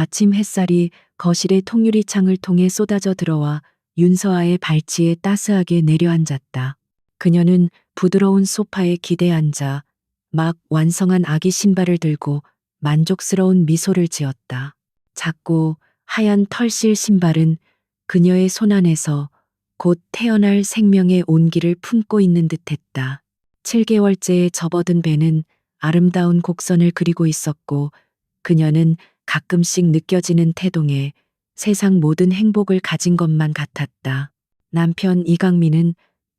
아침 햇살이 거실의 통유리 창을 통해 쏟아져 들어와 윤서아의 발치에 따스하게 내려앉았다. 그녀는 부드러운 소파에 기대 앉아 막 완성한 아기 신발을 들고 만족스러운 미소를 지었다. 작고 하얀 털실 신발은 그녀의 손 안에서 곧 태어날 생명의 온기를 품고 있는 듯했다. 7개월째에 접어든 배는 아름다운 곡선을 그리고 있었고 그녀는 가끔씩 느껴지는 태동에 세상 모든 행복을 가진 것만 같았다. 남편 이강민은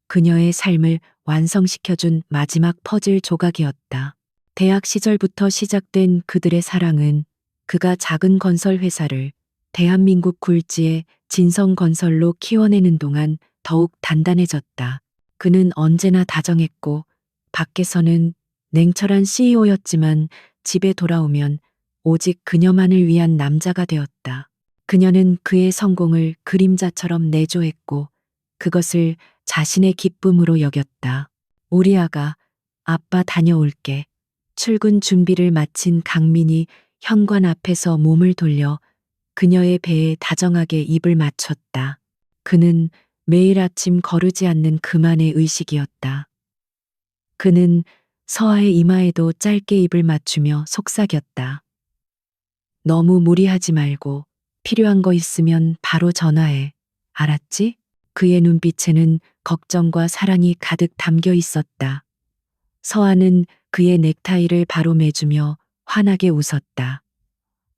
그녀의 삶을 완성시켜준 마지막 퍼즐 조각이었다. 대학 시절부터 시작된 그들의 사랑은 그가 작은 건설 회사를 대한민국 굴지의 진성건설로 키워내는 동안 더욱 단단해졌다. 그는 언제나 다정했고 밖에서는 냉철한 CEO였지만 집에 돌아오면 오직 그녀만을 위한 남자가 되었다. 그녀는 그의 성공을 그림자처럼 내조했고 그것을 자신의 기쁨으로 여겼다. 우리 아가, 아빠 다녀올게. 출근 준비를 마친 강민이 현관 앞에서 몸을 돌려 그녀의 배에 다정하게 입을 맞췄다. 그는 매일 아침 거르지 않는 그만의 의식이었다. 그는 서아의 이마에도 짧게 입을 맞추며 속삭였다. 너무 무리하지 말고 필요한 거 있으면 바로 전화해. 알았지? 그의 눈빛에는 걱정과 사랑이 가득 담겨 있었다. 서아는 그의 넥타이를 바로 매주며 환하게 웃었다.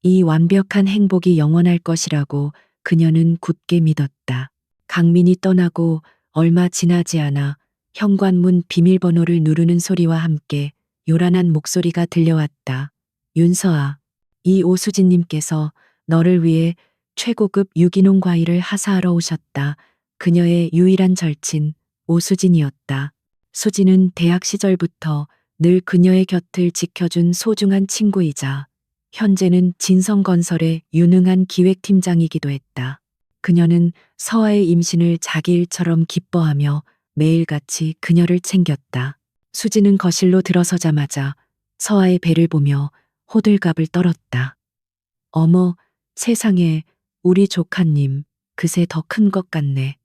이 완벽한 행복이 영원할 것이라고 그녀는 굳게 믿었다. 강민이 떠나고 얼마 지나지 않아 현관문 비밀번호를 누르는 소리와 함께 요란한 목소리가 들려왔다. 윤서아, 이 오수진님께서 너를 위해 최고급 유기농 과일을 하사하러 오셨다. 그녀의 유일한 절친 오수진이었다. 수진은 대학 시절부터 늘 그녀의 곁을 지켜준 소중한 친구이자 현재는 진성건설의 유능한 기획팀장이기도 했다. 그녀는 서아의 임신을 자기 일처럼 기뻐하며 매일같이 그녀를 챙겼다. 수진은 거실로 들어서자마자 서아의 배를 보며 호들갑을 떨었다. 어머, 세상에, 우리 조카님, 그새 더 큰 것 같네.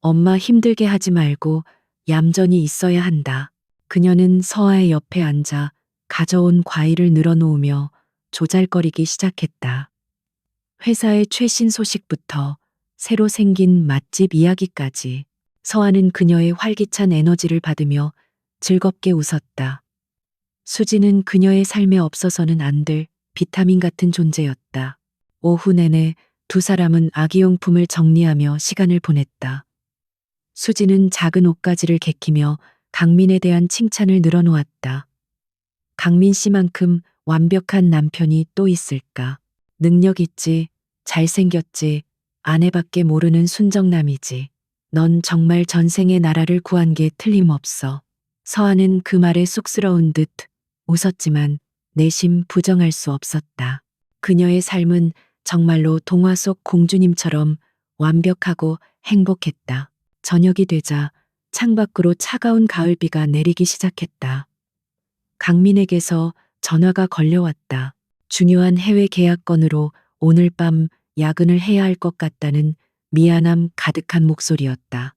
엄마 힘들게 하지 말고 얌전히 있어야 한다. 그녀는 서아의 옆에 앉아 가져온 과일을 늘어놓으며 조잘거리기 시작했다. 회사의 최신 소식부터 새로 생긴 맛집 이야기까지 서아는 그녀의 활기찬 에너지를 받으며 즐겁게 웃었다. 수지는 그녀의 삶에 없어서는 안 될 비타민 같은 존재였다. 오후 내내 두 사람은 아기용품을 정리하며 시간을 보냈다. 수지는 작은 옷가지를 개키며 강민에 대한 칭찬을 늘어놓았다. 강민 씨만큼 완벽한 남편이 또 있을까? 능력 있지, 잘생겼지, 아내밖에 모르는 순정남이지. 넌 정말 전생의 나라를 구한 게 틀림없어. 서아는 그 말에 쑥스러운 듯 웃었지만 내심 부정할 수 없었다. 그녀의 삶은 정말로 동화 속 공주님처럼 완벽하고 행복했다. 저녁이 되자 창밖으로 차가운 가을비가 내리기 시작했다. 강민에게서 전화가 걸려왔다. 중요한 해외 계약건으로 오늘 밤 야근을 해야 할 것 같다는 미안함 가득한 목소리였다.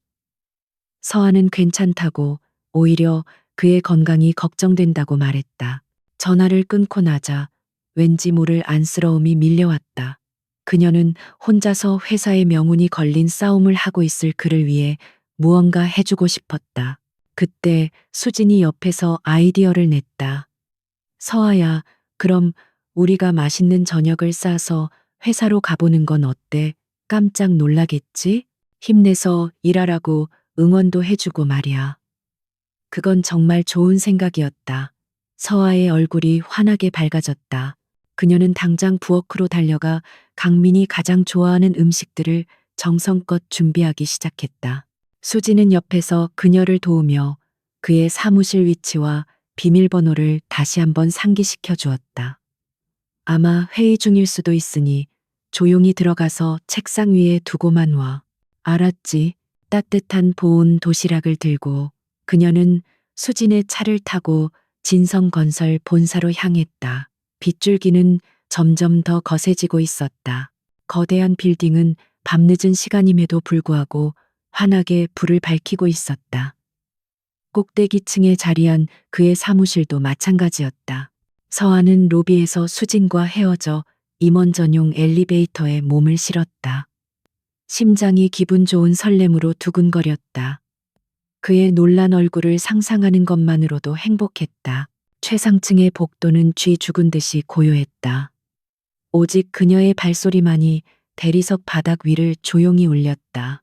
서아는 괜찮다고 오히려 그의 건강이 걱정된다고 말했다. 전화를 끊고 나자 왠지 모를 안쓰러움이 밀려왔다. 그녀는 혼자서 회사의 명운이 걸린 싸움을 하고 있을 그를 위해 무언가 해주고 싶었다. 그때 수진이 옆에서 아이디어를 냈다. 서아야, 그럼 우리가 맛있는 저녁을 싸서 회사로 가보는 건 어때? 깜짝 놀라겠지? 힘내서 일하라고 응원도 해주고 말이야. 그건 정말 좋은 생각이었다. 서아의 얼굴이 환하게 밝아졌다. 그녀는 당장 부엌으로 달려가 강민이 가장 좋아하는 음식들을 정성껏 준비하기 시작했다. 수지는 옆에서 그녀를 도우며 그의 사무실 위치와 비밀번호를 다시 한번 상기시켜 주었다. 아마 회의 중일 수도 있으니 조용히 들어가서 책상 위에 두고만 와. 알았지? 따뜻한 보온 도시락을 들고 그녀는 수진의 차를 타고 진성건설 본사로 향했다. 빗줄기는 점점 더 거세지고 있었다. 거대한 빌딩은 밤늦은 시간임에도 불구하고 환하게 불을 밝히고 있었다. 꼭대기층에 자리한 그의 사무실도 마찬가지였다. 서한은 로비에서 수진과 헤어져 임원 전용 엘리베이터에 몸을 실었다. 심장이 기분 좋은 설렘으로 두근거렸다. 그의 놀란 얼굴을 상상하는 것만으로도 행복했다. 최상층의 복도는 쥐 죽은 듯이 고요했다. 오직 그녀의 발소리만이 대리석 바닥 위를 조용히 울렸다.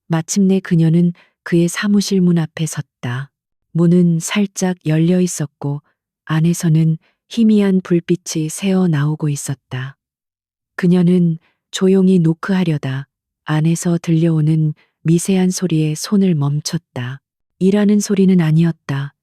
마침내 그녀는 그의 사무실 문 앞에 섰다. 문은 살짝 열려 있었고 안에서는 희미한 불빛이 새어 나오고 있었다. 그녀는 조용히 노크하려다 안에서 들려오는 미세한 소리에 손을 멈췄다. 일하는 소리는 아니었다.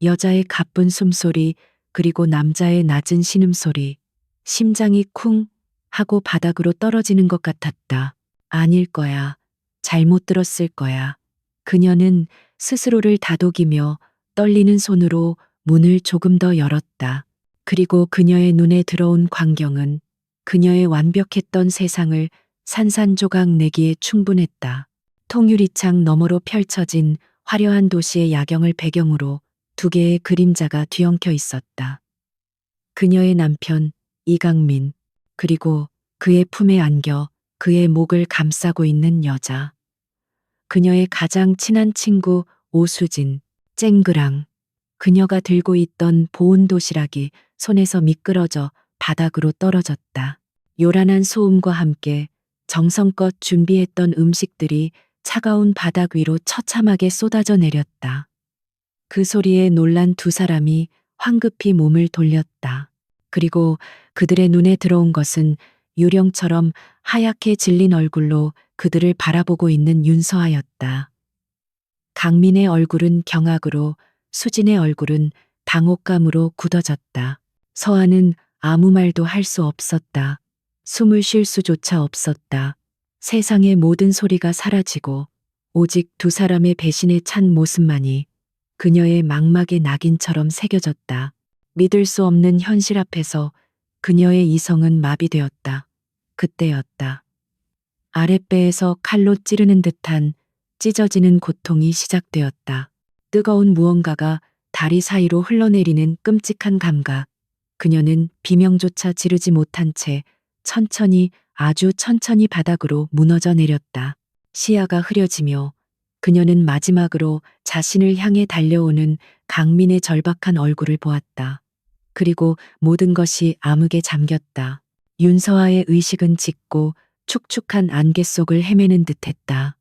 여자의 가쁜 숨소리, 그리고 남자의 낮은 신음소리. 심장이 쿵 하고 바닥으로 떨어지는 것 같았다. 아닐 거야. 잘못 들었을 거야. 그녀는 스스로를 다독이며 떨리는 손으로 문을 조금 더 열었다. 그리고 그녀의 눈에 들어온 광경은 그녀의 완벽했던 세상을 산산조각 내기에 충분했다. 통유리창 너머로 펼쳐진 화려한 도시의 야경을 배경으로 두 개의 그림자가 뒤엉켜 있었다. 그녀의 남편 이강민, 그리고 그의 품에 안겨 그의 목을 감싸고 있는 여자. 그녀의 가장 친한 친구 오수진, 쨍그랑. 그녀가 들고 있던 보온 도시락이 손에서 미끄러져 바닥으로 떨어졌다. 요란한 소음과 함께 정성껏 준비했던 음식들이 차가운 바닥 위로 처참하게 쏟아져 내렸다. 그 소리에 놀란 두 사람이 황급히 몸을 돌렸다. 그리고 그들의 눈에 들어온 것은 유령처럼 하얗게 질린 얼굴로 그들을 바라보고 있는 윤서아였다. 강민의 얼굴은 경악으로, 수진의 얼굴은 당혹감으로 굳어졌다. 서아는 아무 말도 할 수 없었다. 숨을 쉴 수조차 없었다. 세상의 모든 소리가 사라지고 오직 두 사람의 배신에 찬 모습만이 그녀의 망막의 낙인처럼 새겨졌다. 믿을 수 없는 현실 앞에서 그녀의 이성은 마비되었다. 그때였다. 아랫배에서 칼로 찌르는 듯한 찢어지는 고통이 시작되었다. 뜨거운 무언가가 다리 사이로 흘러내리는 끔찍한 감각. 그녀는 비명조차 지르지 못한 채 천천히, 아주 천천히 바닥으로 무너져 내렸다. 시야가 흐려지며 그녀는 마지막으로 자신을 향해 달려오는 강민의 절박한 얼굴을 보았다. 그리고 모든 것이 암흑에 잠겼다. 윤서아의 의식은 짙고 축축한 안개 속을 헤매는 듯했다.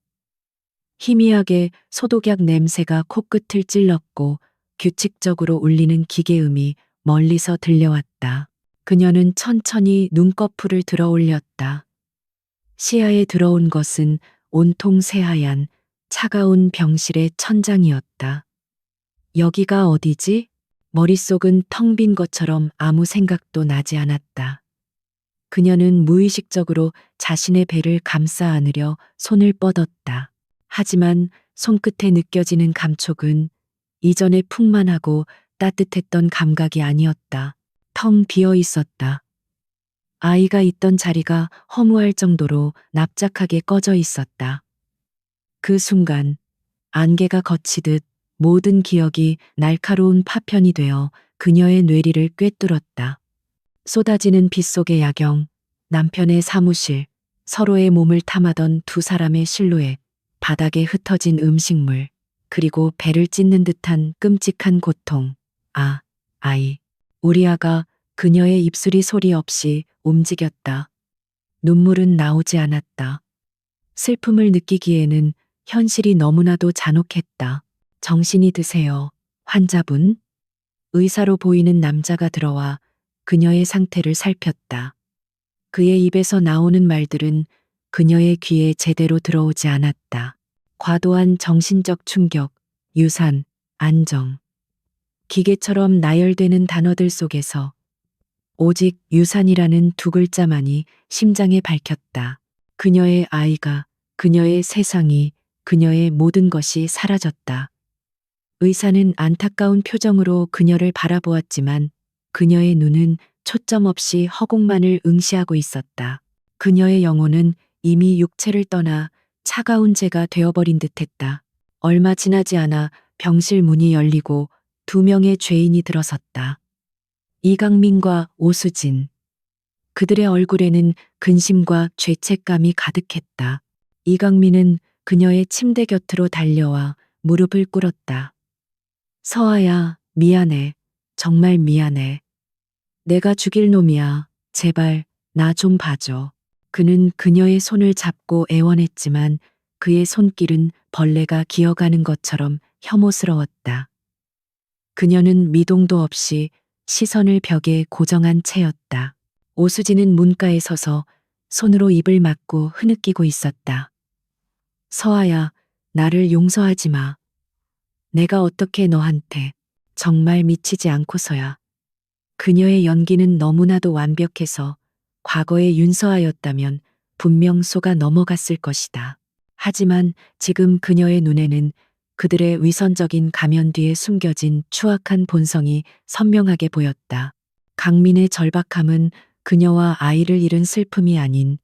희미하게 소독약 냄새가 코끝을 찔렀고 규칙적으로 울리는 기계음이 멀리서 들려왔다. 그녀는 천천히 눈꺼풀을 들어 올렸다. 시야에 들어온 것은 온통 새하얀 차가운 병실의 천장이었다. 여기가 어디지? 머릿속은 텅 빈 것처럼 아무 생각도 나지 않았다. 그녀는 무의식적으로 자신의 배를 감싸 안으려 손을 뻗었다. 하지만 손끝에 느껴지는 감촉은 이전의 풍만하고 따뜻했던 감각이 아니었다. 텅 비어 있었다. 아이가 있던 자리가 허무할 정도로 납작하게 꺼져 있었다. 그 순간 안개가 걷히듯 모든 기억이 날카로운 파편이 되어 그녀의 뇌리를 꿰뚫었다. 쏟아지는 빛 속의 야경, 남편의 사무실, 서로의 몸을 탐하던 두 사람의 실루엣, 바닥에 흩어진 음식물, 그리고 배를 찢는 듯한 끔찍한 고통. 아, 아이. 우리 아가. 그녀의 입술이 소리 없이 움직였다. 눈물은 나오지 않았다. 슬픔을 느끼기에는 현실이 너무나도 잔혹했다. 정신이 드세요, 환자분? 의사로 보이는 남자가 들어와 그녀의 상태를 살폈다. 그의 입에서 나오는 말들은 그녀의 귀에 제대로 들어오지 않았다. 과도한 정신적 충격, 유산, 안정. 기계처럼 나열되는 단어들 속에서 오직 유산이라는 두 글자만이 심장에 밝혔다. 그녀의 아이가, 그녀의 세상이, 그녀의 모든 것이 사라졌다. 의사는 안타까운 표정으로 그녀를 바라보았지만 그녀의 눈은 초점 없이 허공만을 응시하고 있었다. 그녀의 영혼은 이미 육체를 떠나 차가운 재가 되어버린 듯했다. 얼마 지나지 않아 병실 문이 열리고 두 명의 죄인이 들어섰다. 이강민과 오수진. 그들의 얼굴에는 근심과 죄책감이 가득했다. 이강민은 그녀의 침대 곁으로 달려와 무릎을 꿇었다. 서아야, 미안해. 정말 미안해. 내가 죽일 놈이야. 제발, 나 좀 봐줘. 그는 그녀의 손을 잡고 애원했지만 그의 손길은 벌레가 기어가는 것처럼 혐오스러웠다. 그녀는 미동도 없이 시선을 벽에 고정한 채였다. 오수진은 문가에 서서 손으로 입을 막고 흐느끼고 있었다. 서아야, 나를 용서하지 마. 내가 어떻게 너한테 정말 미치지 않고서야. 그녀의 연기는 너무나도 완벽해서 과거의 윤서아였다면 분명 속아 넘어갔을 것이다. 하지만 지금 그녀의 눈에는 그들의 위선적인 가면 뒤에 숨겨진 추악한 본성이 선명하게 보였다. 강민의 절박함은 그녀와 아이를 잃은 슬픔이 아닌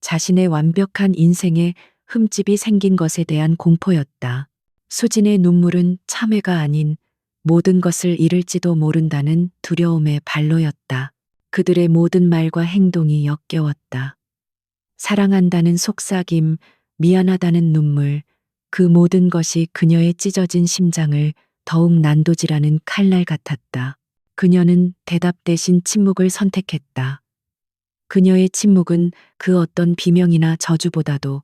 자신의 완벽한 인생에 흠집이 생긴 것에 대한 공포였다. 수진의 눈물은 참회가 아닌 모든 것을 잃을지도 모른다는 두려움의 발로였다. 그들의 모든 말과 행동이 역겨웠다. 사랑한다는 속삭임, 미안하다는 눈물, 그 모든 것이 그녀의 찢어진 심장을 더욱 난도질하는 칼날 같았다. 그녀는 대답 대신 침묵을 선택했다. 그녀의 침묵은 그 어떤 비명이나 저주보다도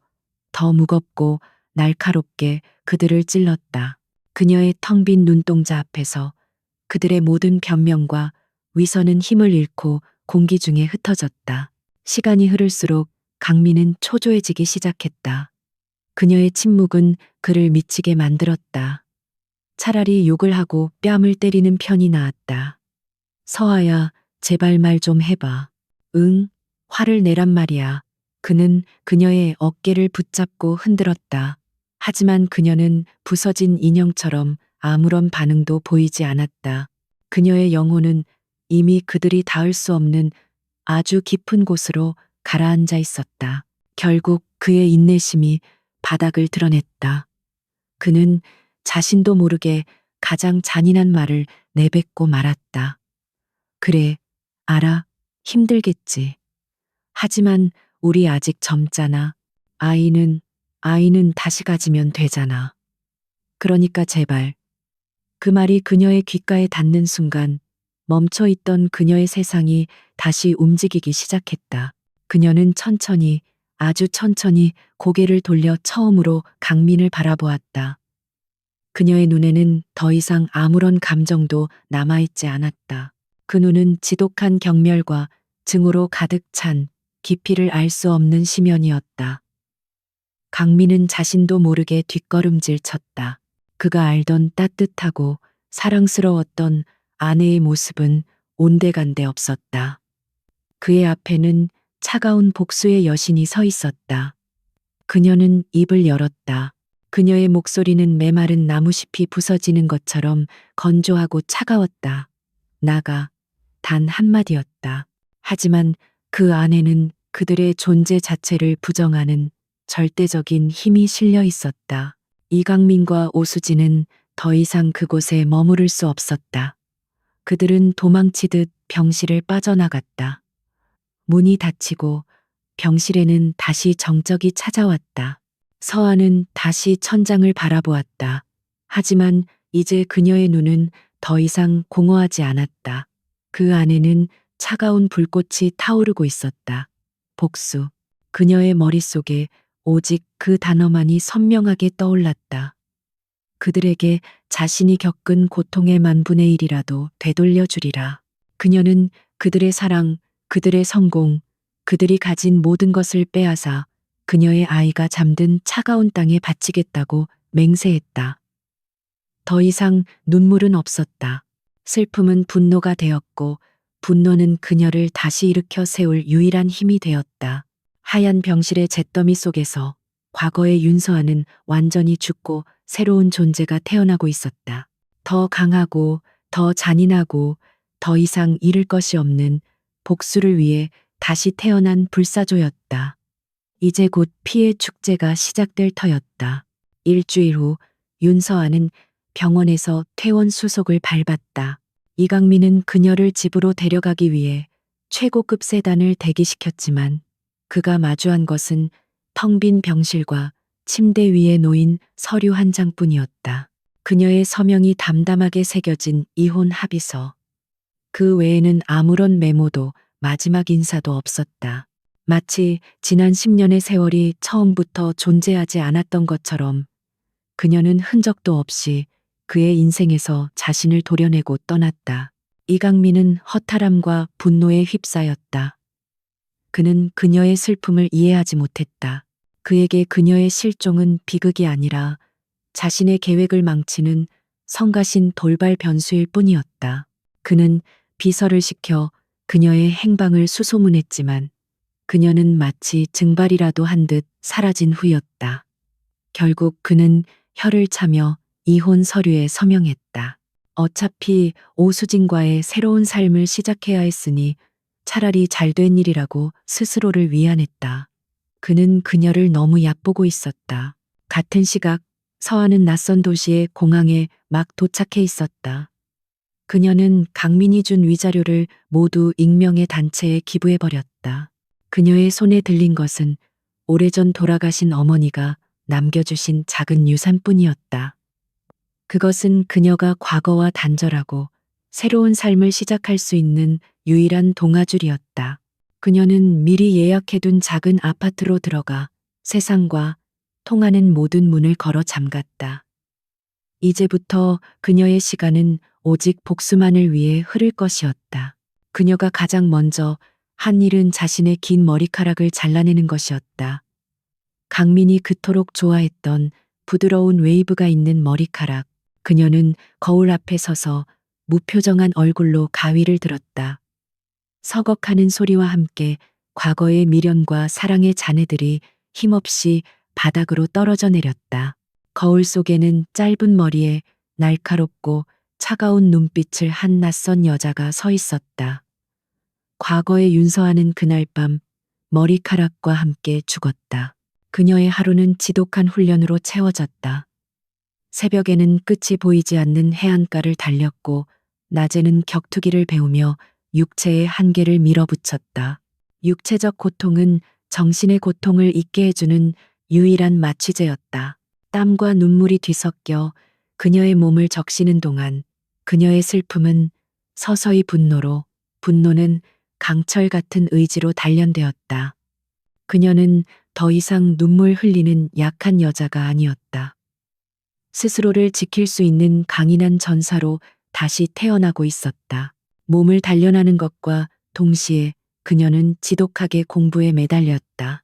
더 무겁고 날카롭게 그들을 찔렀다. 그녀의 텅 빈 눈동자 앞에서 그들의 모든 변명과 위선은 힘을 잃고 공기 중에 흩어졌다. 시간이 흐를수록 강민은 초조해지기 시작했다. 그녀의 침묵은 그를 미치게 만들었다. 차라리 욕을 하고 뺨을 때리는 편이 나았다. 서아야, 제발 말 좀 해봐. 응, 화를 내란 말이야. 그는 그녀의 어깨를 붙잡고 흔들었다. 하지만 그녀는 부서진 인형처럼 아무런 반응도 보이지 않았다. 그녀의 영혼은 이미 그들이 닿을 수 없는 아주 깊은 곳으로 가라앉아 있었다. 결국 그의 인내심이 바닥을 드러냈다. 그는 자신도 모르게 가장 잔인한 말을 내뱉고 말았다. 그래, 알아. 힘들겠지. 하지만 우리 아직 젊잖아. 아이는 다시 가지면 되잖아. 그러니까 제발. 그 말이 그녀의 귓가에 닿는 순간 멈춰 있던 그녀의 세상이 다시 움직이기 시작했다. 그녀는 천천히, 아주 천천히 고개를 돌려 처음으로 강민을 바라보았다. 그녀의 눈에는 더 이상 아무런 감정도 남아있지 않았다. 그 눈은 지독한 경멸과 증오로 가득 찬 깊이를 알 수 없는 심연이었다. 강민은 자신도 모르게 뒷걸음질 쳤다. 그가 알던 따뜻하고 사랑스러웠던 아내의 모습은 온데간데 없었다. 그의 앞에는 차가운 복수의 여신이 서 있었다. 그녀는 입을 열었다. 그녀의 목소리는 메마른 나무잎이 부서지는 것처럼 건조하고 차가웠다. 나가. 단 한마디였다. 하지만 그 안에는 그들의 존재 자체를 부정하는 절대적인 힘이 실려 있었다. 이강민과 오수진은 더 이상 그곳에 머무를 수 없었다. 그들은 도망치듯 병실을 빠져나갔다. 문이 닫히고 병실에는 다시 정적이 찾아왔다. 서아는 다시 천장을 바라보았다. 하지만 이제 그녀의 눈은 더 이상 공허하지 않았다. 그 안에는 차가운 불꽃이 타오르고 있었다. 복수. 그녀의 머릿속에 오직 그 단어만이 선명하게 떠올랐다. 그들에게 자신이 겪은 고통의 만분의 일이라도 되돌려 주리라. 그녀는 그들의 사랑, 그들의 성공, 그들이 가진 모든 것을 빼앗아 그녀의 아이가 잠든 차가운 땅에 바치겠다고 맹세했다. 더 이상 눈물은 없었다. 슬픔은 분노가 되었고 분노는 그녀를 다시 일으켜 세울 유일한 힘이 되었다. 하얀 병실의 잿더미 속에서 과거의 윤서아는 완전히 죽고 새로운 존재가 태어나고 있었다. 더 강하고 더 잔인하고 더 이상 잃을 것이 없는 복수를 위해 다시 태어난 불사조였다. 이제 곧 피해 축제가 시작될 터였다. 일주일 후 윤서아는 병원에서 퇴원 수속을 밟았다. 이강민은 그녀를 집으로 데려가기 위해 최고급 세단을 대기시켰지만 그가 마주한 것은 텅 빈 병실과 침대 위에 놓인 서류 한 장뿐이었다. 그녀의 서명이 담담하게 새겨진 이혼 합의서. 그 외에는 아무런 메모도 마지막 인사도 없었다. 마치 지난 10년의 세월이 처음부터 존재하지 않았던 것처럼 그녀는 흔적도 없이 그의 인생에서 자신을 도려내고 떠났다. 이강민은 허탈함과 분노에 휩싸였다. 그는 그녀의 슬픔을 이해하지 못했다. 그에게 그녀의 실종은 비극이 아니라 자신의 계획을 망치는 성가신 돌발 변수일 뿐이었다. 그는 비서를 시켜 그녀의 행방을 수소문했지만 그녀는 마치 증발이라도 한 듯 사라진 후였다. 결국 그는 혀를 차며 이혼 서류에 서명했다. 어차피 오수진과의 새로운 삶을 시작해야 했으니 차라리 잘된 일이라고 스스로를 위안했다. 그는 그녀를 너무 얕보고 있었다. 같은 시각 서아는 낯선 도시의 공항에 막 도착해 있었다. 그녀는 강민이 준 위자료를 모두 익명의 단체에 기부해버렸다. 그녀의 손에 들린 것은 오래전 돌아가신 어머니가 남겨주신 작은 유산뿐이었다. 그것은 그녀가 과거와 단절하고 새로운 삶을 시작할 수 있는 유일한 동아줄이었다. 그녀는 미리 예약해둔 작은 아파트로 들어가 세상과 통하는 모든 문을 걸어 잠갔다. 이제부터 그녀의 시간은 오직 복수만을 위해 흐를 것이었다. 그녀가 가장 먼저 한 일은 자신의 긴 머리카락을 잘라내는 것이었다. 강민이 그토록 좋아했던 부드러운 웨이브가 있는 머리카락. 그녀는 거울 앞에 서서 무표정한 얼굴로 가위를 들었다. 서걱하는 소리와 함께 과거의 미련과 사랑의 잔해들이 힘없이 바닥으로 떨어져 내렸다. 거울 속에는 짧은 머리에 날카롭고 차가운 눈빛을 한 낯선 여자가 서 있었다. 과거의 윤서아는 그날 밤 머리카락과 함께 죽었다. 그녀의 하루는 지독한 훈련으로 채워졌다. 새벽에는 끝이 보이지 않는 해안가를 달렸고 낮에는 격투기를 배우며 육체의 한계를 밀어붙였다. 육체적 고통은 정신의 고통을 잊게 해주는 유일한 마취제였다. 땀과 눈물이 뒤섞여 그녀의 몸을 적시는 동안 그녀의 슬픔은 서서히 분노로, 분노는 강철 같은 의지로 단련되었다. 그녀는 더 이상 눈물 흘리는 약한 여자가 아니었다. 스스로를 지킬 수 있는 강인한 전사로 다시 태어나고 있었다. 몸을 단련하는 것과 동시에 그녀는 지독하게 공부에 매달렸다.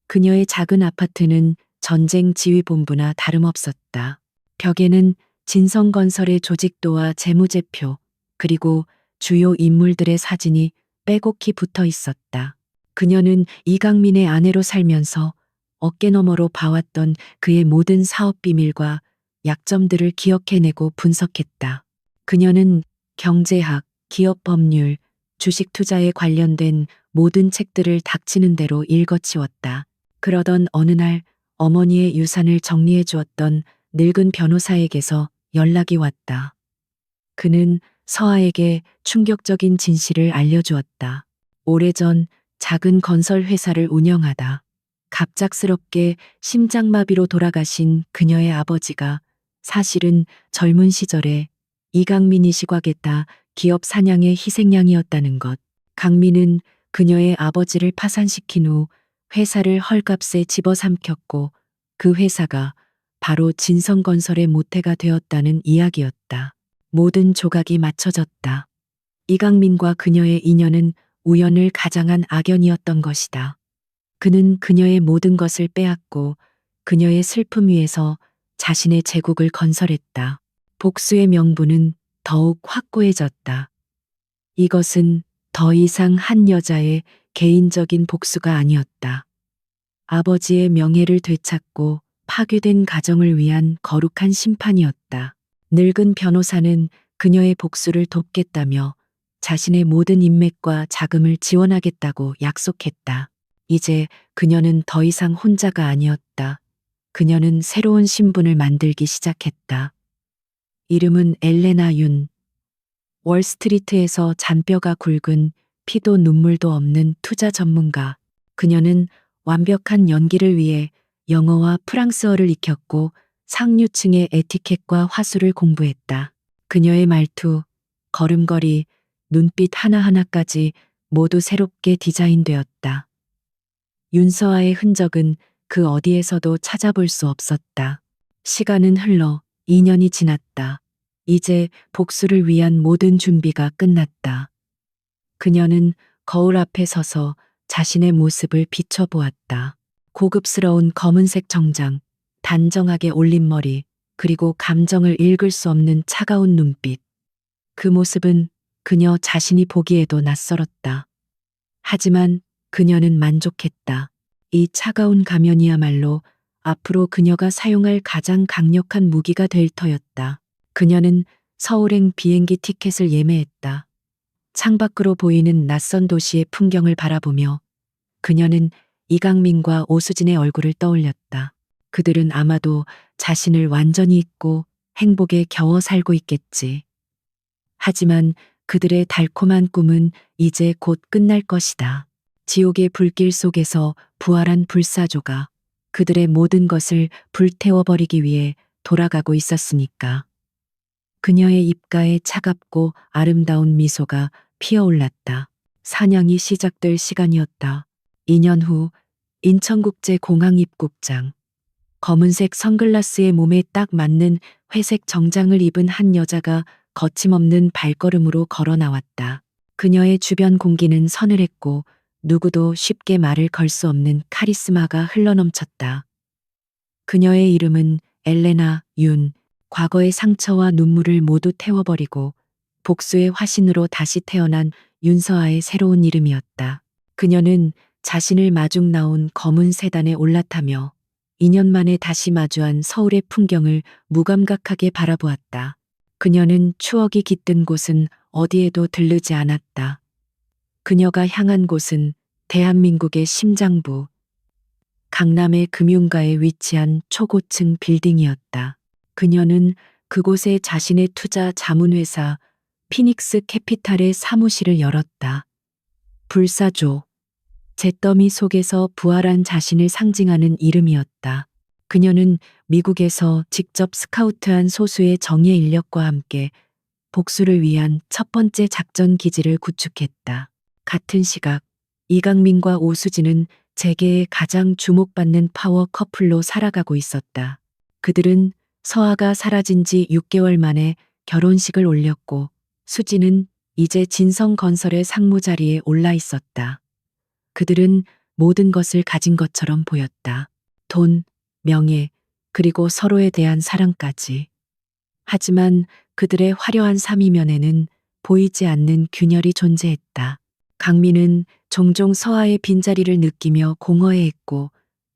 그녀의 작은 아파트는 전쟁 지휘본부나 다름없었다. 벽에는 진성건설의 조직도와 재무제표, 그리고 주요 인물들의 사진이 빼곡히 붙어 있었다. 그녀는 이강민의 아내로 살면서 어깨너머로 봐왔던 그의 모든 사업 비밀과 약점들을 기억해내고 분석했다. 그녀는 경제학, 기업 법률, 주식 투자에 관련된 모든 책들을 닥치는 대로 읽어치웠다. 그러던 어느 날 어머니의 유산을 정리해 주었던 늙은 변호사에게서 연락이 왔다. 그는 서아에게 충격적인 진실을 알려주었다. 오래전 작은 건설 회사를 운영하다 갑작스럽게 심장마비로 돌아가신 그녀의 아버지가 사실은 젊은 시절에 이강민이 시각했다 기업 사냥의 희생양이었다는 것. 강민은 그녀의 아버지를 파산시킨 후 회사를 헐값에 집어삼켰고 그 회사가 바로 진성건설의 모태가 되었다는 이야기였다. 모든 조각이 맞춰졌다. 이강민과 그녀의 인연은 우연을 가장한 악연이었던 것이다. 그는 그녀의 모든 것을 빼앗고 그녀의 슬픔 위에서 자신의 제국을 건설했다. 복수의 명분은 더욱 확고해졌다. 이것은 더 이상 한 여자의 개인적인 복수가 아니었다. 아버지의 명예를 되찾고 파괴된 가정을 위한 거룩한 심판이었다. 늙은 변호사는 그녀의 복수를 돕겠다며 자신의 모든 인맥과 자금을 지원하겠다고 약속했다. 이제 그녀는 더 이상 혼자가 아니었다. 그녀는 새로운 신분을 만들기 시작했다. 이름은 엘레나 윤. 월스트리트에서 잔뼈가 굵은 피도 눈물도 없는 투자 전문가. 그녀는 완벽한 연기를 위해 영어와 프랑스어를 익혔고 상류층의 에티켓과 화술을 공부했다. 그녀의 말투, 걸음걸이, 눈빛 하나하나까지 모두 새롭게 디자인되었다. 윤서아의 흔적은 그 어디에서도 찾아볼 수 없었다. 시간은 흘러 2년이 지났다. 이제 복수를 위한 모든 준비가 끝났다. 그녀는 거울 앞에 서서 자신의 모습을 비춰보았다. 고급스러운 검은색 정장, 단정하게 올린 머리, 그리고 감정을 읽을 수 없는 차가운 눈빛. 그 모습은 그녀 자신이 보기에도 낯설었다. 하지만 그녀는 만족했다. 이 차가운 가면이야말로 앞으로 그녀가 사용할 가장 강력한 무기가 될 터였다. 그녀는 서울행 비행기 티켓을 예매했다. 창밖으로 보이는 낯선 도시의 풍경을 바라보며 그녀는 이강민과 오수진의 얼굴을 떠올렸다. 그들은 아마도 자신을 완전히 잊고 행복에 겨워 살고 있겠지. 하지만 그들의 달콤한 꿈은 이제 곧 끝날 것이다. 지옥의 불길 속에서 부활한 불사조가 그들의 모든 것을 불태워버리기 위해 돌아가고 있었으니까. 그녀의 입가에 차갑고 아름다운 미소가 피어올랐다. 사냥이 시작될 시간이었다. 2년 후 인천국제공항 입국장. 검은색 선글라스에 몸에 딱 맞는 회색 정장을 입은 한 여자가 거침없는 발걸음으로 걸어 나왔다. 그녀의 주변 공기는 서늘했고 누구도 쉽게 말을 걸 수 없는 카리스마가 흘러넘쳤다. 그녀의 이름은 엘레나 윤. 과거의 상처와 눈물을 모두 태워버리고 복수의 화신으로 다시 태어난 윤서아의 새로운 이름이었다. 그녀는 자신을 마중 나온 검은 세단에 올라타며 2년 만에 다시 마주한 서울의 풍경을 무감각하게 바라보았다. 그녀는 추억이 깃든 곳은 어디에도 들르지 않았다. 그녀가 향한 곳은 대한민국의 심장부, 강남의 금융가에 위치한 초고층 빌딩이었다. 그녀는 그곳에 자신의 투자 자문회사 피닉스 캐피탈의 사무실을 열었다. 불사조, 잿더미 속에서 부활한 자신을 상징하는 이름이었다. 그녀는 미국에서 직접 스카우트한 소수의 정예 인력과 함께 복수를 위한 첫 번째 작전 기지를 구축했다. 같은 시각 이강민과 오수진은 재계의 가장 주목받는 파워 커플로 살아가고 있었다. 그들은 서아가 사라진 지 6개월 만에 결혼식을 올렸고 수지는 이제 진성건설의 상무 자리에 올라 있었다. 그들은 모든 것을 가진 것처럼 보였다. 돈, 명예, 그리고 서로에 대한 사랑까지. 하지만 그들의 화려한 삼이면에는 보이지 않는 균열이 존재했다. 강민은 종종 서아의 빈자리를 느끼며 공허해했고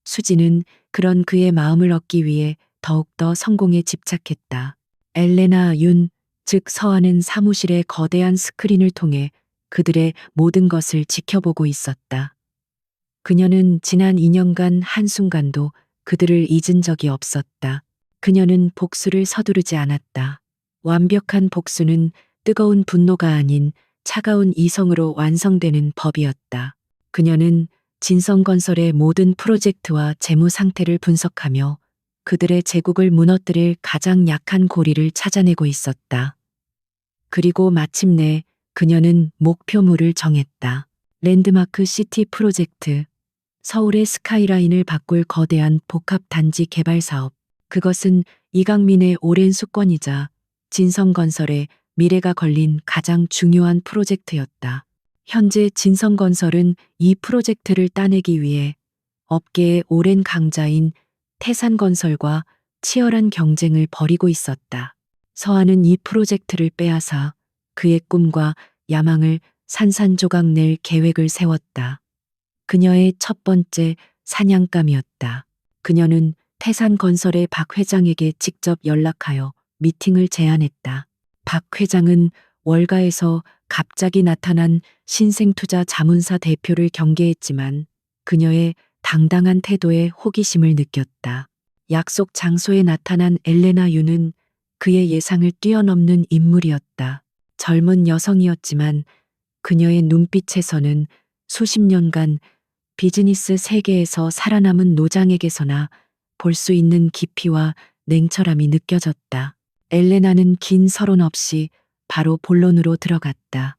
수지는 그런 그의 마음을 얻기 위해 더욱더 성공에 집착했다. 엘레나 윤, 즉 서아는 사무실의 거대한 스크린을 통해 그들의 모든 것을 지켜보고 있었다. 그녀는 지난 2년간 한순간도 그들을 잊은 적이 없었다. 그녀는 복수를 서두르지 않았다. 완벽한 복수는 뜨거운 분노가 아닌 차가운 이성으로 완성되는 법이었다. 그녀는 진성건설의 모든 프로젝트와 재무 상태를 분석하며 그들의 제국을 무너뜨릴 가장 약한 고리를 찾아내고 있었다. 그리고 마침내 그녀는 목표물을 정했다. 랜드마크 시티 프로젝트. 서울의 스카이라인을 바꿀 거대한 복합단지 개발 사업. 그것은 이강민의 오랜 숙권이자 진성건설의 미래가 걸린 가장 중요한 프로젝트였다. 현재 진성건설은 이 프로젝트를 따내기 위해 업계의 오랜 강자인 태산건설과 치열한 경쟁을 벌이고 있었다. 서아는 이 프로젝트를 빼앗아 그의 꿈과 야망을 산산조각 낼 계획을 세웠다. 그녀의 첫 번째 사냥감이었다. 그녀는 태산건설의 박 회장에게 직접 연락하여 미팅을 제안했다. 박 회장은 월가에서 갑자기 나타난 신생투자 자문사 대표를 경계했지만 그녀의 당당한 태도에 호기심을 느꼈다. 약속 장소에 나타난 엘레나 유는 그의 예상을 뛰어넘는 인물이었다. 젊은 여성이었지만 그녀의 눈빛에서는 수십 년간 비즈니스 세계에서 살아남은 노장에게서나 볼 수 있는 깊이와 냉철함이 느껴졌다. 엘레나는 긴 서론 없이 바로 본론으로 들어갔다.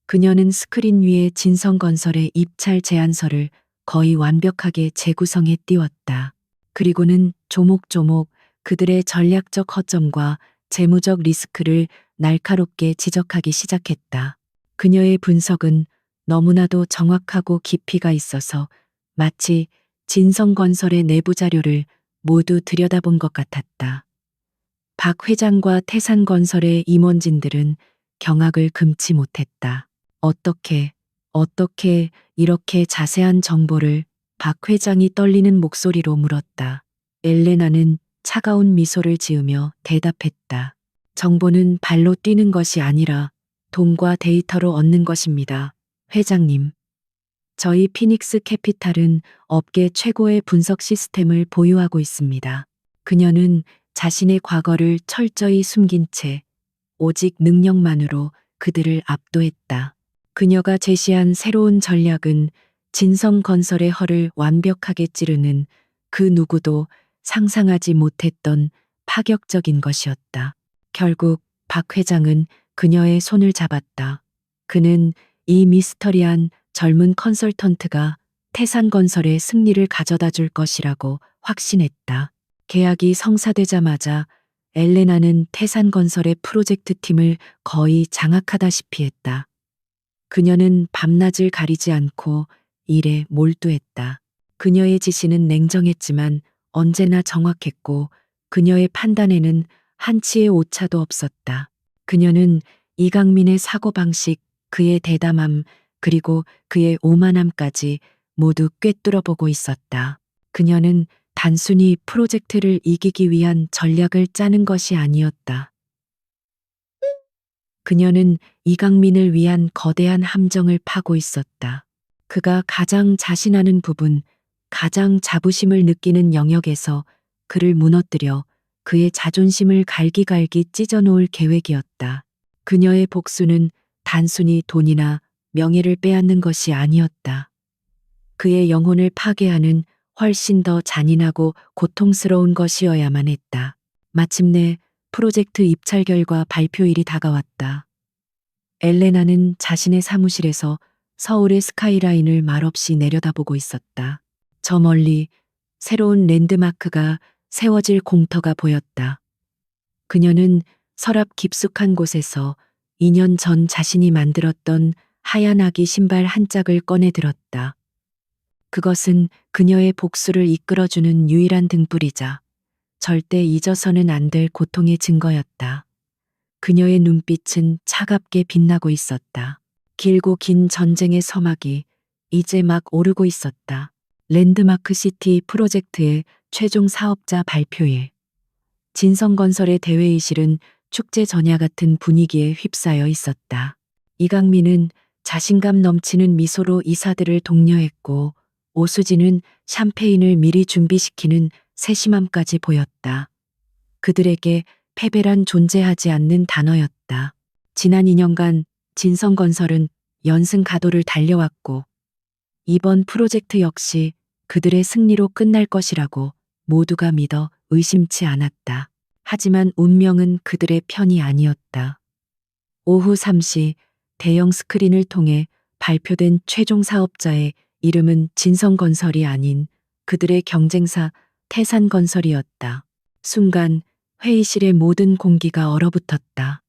그녀는 스크린 위에 진성건설의 입찰 제안서를 거의 완벽하게 재구성해 띄웠다. 그리고는 조목조목 그들의 전략적 허점과 재무적 리스크를 날카롭게 지적하기 시작했다. 그녀의 분석은 너무나도 정확하고 깊이가 있어서 마치 진성건설의 내부 자료를 모두 들여다본 것 같았다. 박 회장과 태산건설의 임원진들은 경악을 금치 못했다. 어떻게 이렇게 자세한 정보를? 박 회장이 떨리는 목소리로 물었다. 엘레나는 차가운 미소를 지으며 대답했다. 정보는 발로 뛰는 것이 아니라 돈과 데이터로 얻는 것입니다. 회장님. 저희 피닉스 캐피탈은 업계 최고의 분석 시스템을 보유하고 있습니다. 그녀는 자신의 과거를 철저히 숨긴 채 오직 능력만으로 그들을 압도했다. 그녀가 제시한 새로운 전략은 진성건설의 허를 완벽하게 찌르는 그 누구도 상상하지 못했던 파격적인 것이었다. 결국 박 회장은 그녀의 손을 잡았다. 그는 이 미스터리한 젊은 컨설턴트가 태산건설의 승리를 가져다 줄 것이라고 확신했다. 계약이 성사되자마자 엘레나는 태산건설의 프로젝트 팀을 거의 장악하다시피 했다. 그녀는 밤낮을 가리지 않고 일에 몰두했다. 그녀의 지시는 냉정했지만 언제나 정확했고 그녀의 판단에는 한치의 오차도 없었다. 그녀는 이강민의 사고방식, 그의 대담함, 그리고 그의 오만함까지 모두 꿰뚫어 보고 있었다. 그녀는 단순히 프로젝트를 이기기 위한 전략을 짜는 것이 아니었다. 그녀는 이강민을 위한 거대한 함정을 파고 있었다. 그가 가장 자신하는 부분, 가장 자부심을 느끼는 영역에서 그를 무너뜨려 그의 자존심을 갈기갈기 찢어놓을 계획이었다. 그녀의 복수는 단순히 돈이나 명예를 빼앗는 것이 아니었다. 그의 영혼을 파괴하는 훨씬 더 잔인하고 고통스러운 것이어야만 했다. 마침내 프로젝트 입찰 결과 발표일이 다가왔다. 엘레나는 자신의 사무실에서 서울의 스카이라인을 말없이 내려다보고 있었다. 저 멀리 새로운 랜드마크가 세워질 공터가 보였다. 그녀는 서랍 깊숙한 곳에서 2년 전 자신이 만들었던 하얀 아기 신발 한 짝을 꺼내 들었다. 그것은 그녀의 복수를 이끌어주는 유일한 등불이자 절대 잊어서는 안 될 고통의 증거였다. 그녀의 눈빛은 차갑게 빛나고 있었다. 길고 긴 전쟁의 서막이 이제 막 오르고 있었다. 랜드마크 시티 프로젝트의 최종 사업자 발표회. 진성건설의 대회의실은 축제 전야 같은 분위기에 휩싸여 있었다. 이강민은 자신감 넘치는 미소로 이사들을 독려했고 오수진은 샴페인을 미리 준비시키는 세심함까지 보였다. 그들에게 패배란 존재하지 않는 단어였다. 지난 2년간 진성건설은 연승가도를 달려왔고 이번 프로젝트 역시 그들의 승리로 끝날 것이라고 모두가 믿어 의심치 않았다. 하지만 운명은 그들의 편이 아니었다. 오후 3시 대형 스크린을 통해 발표된 최종 사업자의 이름은 진성건설이 아닌 그들의 경쟁사 태산건설이었다. 순간 회의실의 모든 공기가 얼어붙었다.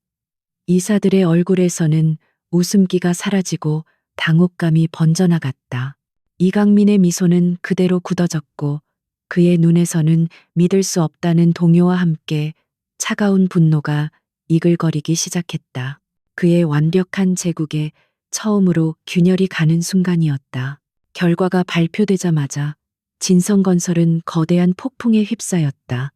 이사들의 얼굴에서는 웃음기가 사라지고 당혹감이 번져나갔다. 이강민의 미소는 그대로 굳어졌고 그의 눈에서는 믿을 수 없다는 동요와 함께 차가운 분노가 이글거리기 시작했다. 그의 완벽한 제국에 처음으로 균열이 가는 순간이었다. 결과가 발표되자마자 진성건설은 거대한 폭풍에 휩싸였다.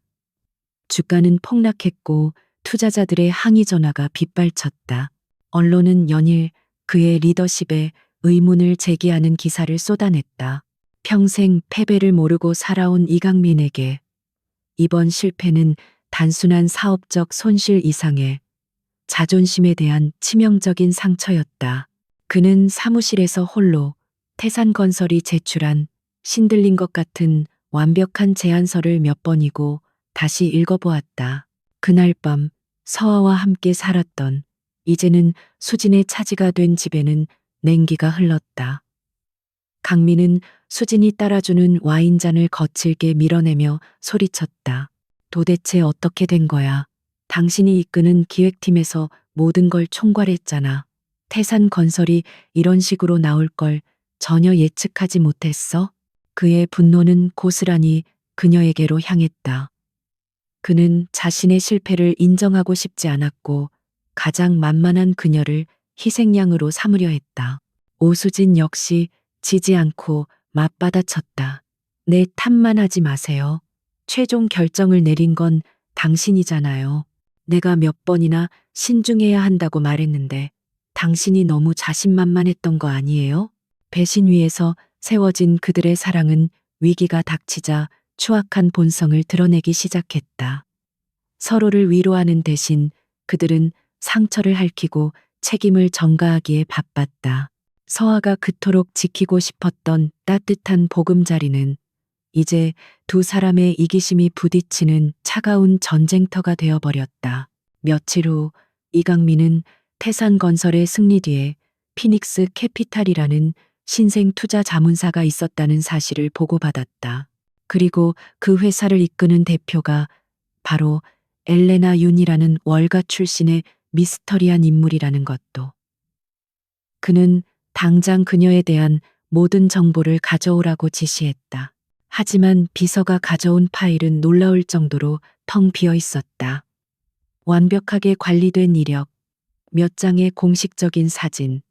주가는 폭락했고 투자자들의 항의 전화가 빗발쳤다. 언론은 연일 그의 리더십에 의문을 제기하는 기사를 쏟아냈다. 평생 패배를 모르고 살아온 이강민에게 이번 실패는 단순한 사업적 손실 이상의 자존심에 대한 치명적인 상처였다. 그는 사무실에서 홀로 태산건설이 제출한 신들린 것 같은 완벽한 제안서를 몇 번이고 다시 읽어보았다. 그날 밤 서아와 함께 살았던 이제는 수진의 차지가 된 집에는 냉기가 흘렀다. 강민은 수진이 따라주는 와인잔을 거칠게 밀어내며 소리쳤다. 도대체 어떻게 된 거야? 당신이 이끄는 기획팀에서 모든 걸 총괄했잖아. 태산건설이 이런 식으로 나올 걸 전혀 예측하지 못했어? 그의 분노는 고스란히 그녀에게로 향했다. 그는 자신의 실패를 인정하고 싶지 않았고 가장 만만한 그녀를 희생양으로 삼으려 했다. 오수진 역시 지지 않고 맞받아쳤다. 내 탓만 하지 마세요. 최종 결정을 내린 건 당신이잖아요. 내가 몇 번이나 신중해야 한다고 말했는데 당신이 너무 자신만만했던 거 아니에요? 배신 위에서 세워진 그들의 사랑은 위기가 닥치자 추악한 본성을 드러내기 시작했다. 서로를 위로하는 대신 그들은 상처를 핥히고 책임을 전가하기에 바빴다. 서아가 그토록 지키고 싶었던 따뜻한 보금자리는 이제 두 사람의 이기심이 부딪히는 차가운 전쟁터가 되어버렸다. 며칠 후 이강민은 태산건설의 승리 뒤에 피닉스 캐피탈이라는 신생 투자 자문사가 있었다는 사실을 보고받았다. 그리고 그 회사를 이끄는 대표가 바로 엘레나 윤이라는 월가 출신의 미스터리한 인물이라는 것도. 그는 당장 그녀에 대한 모든 정보를 가져오라고 지시했다. 하지만 비서가 가져온 파일은 놀라울 정도로 텅 비어 있었다. 완벽하게 관리된 이력, 몇 장의 공식적인 사진,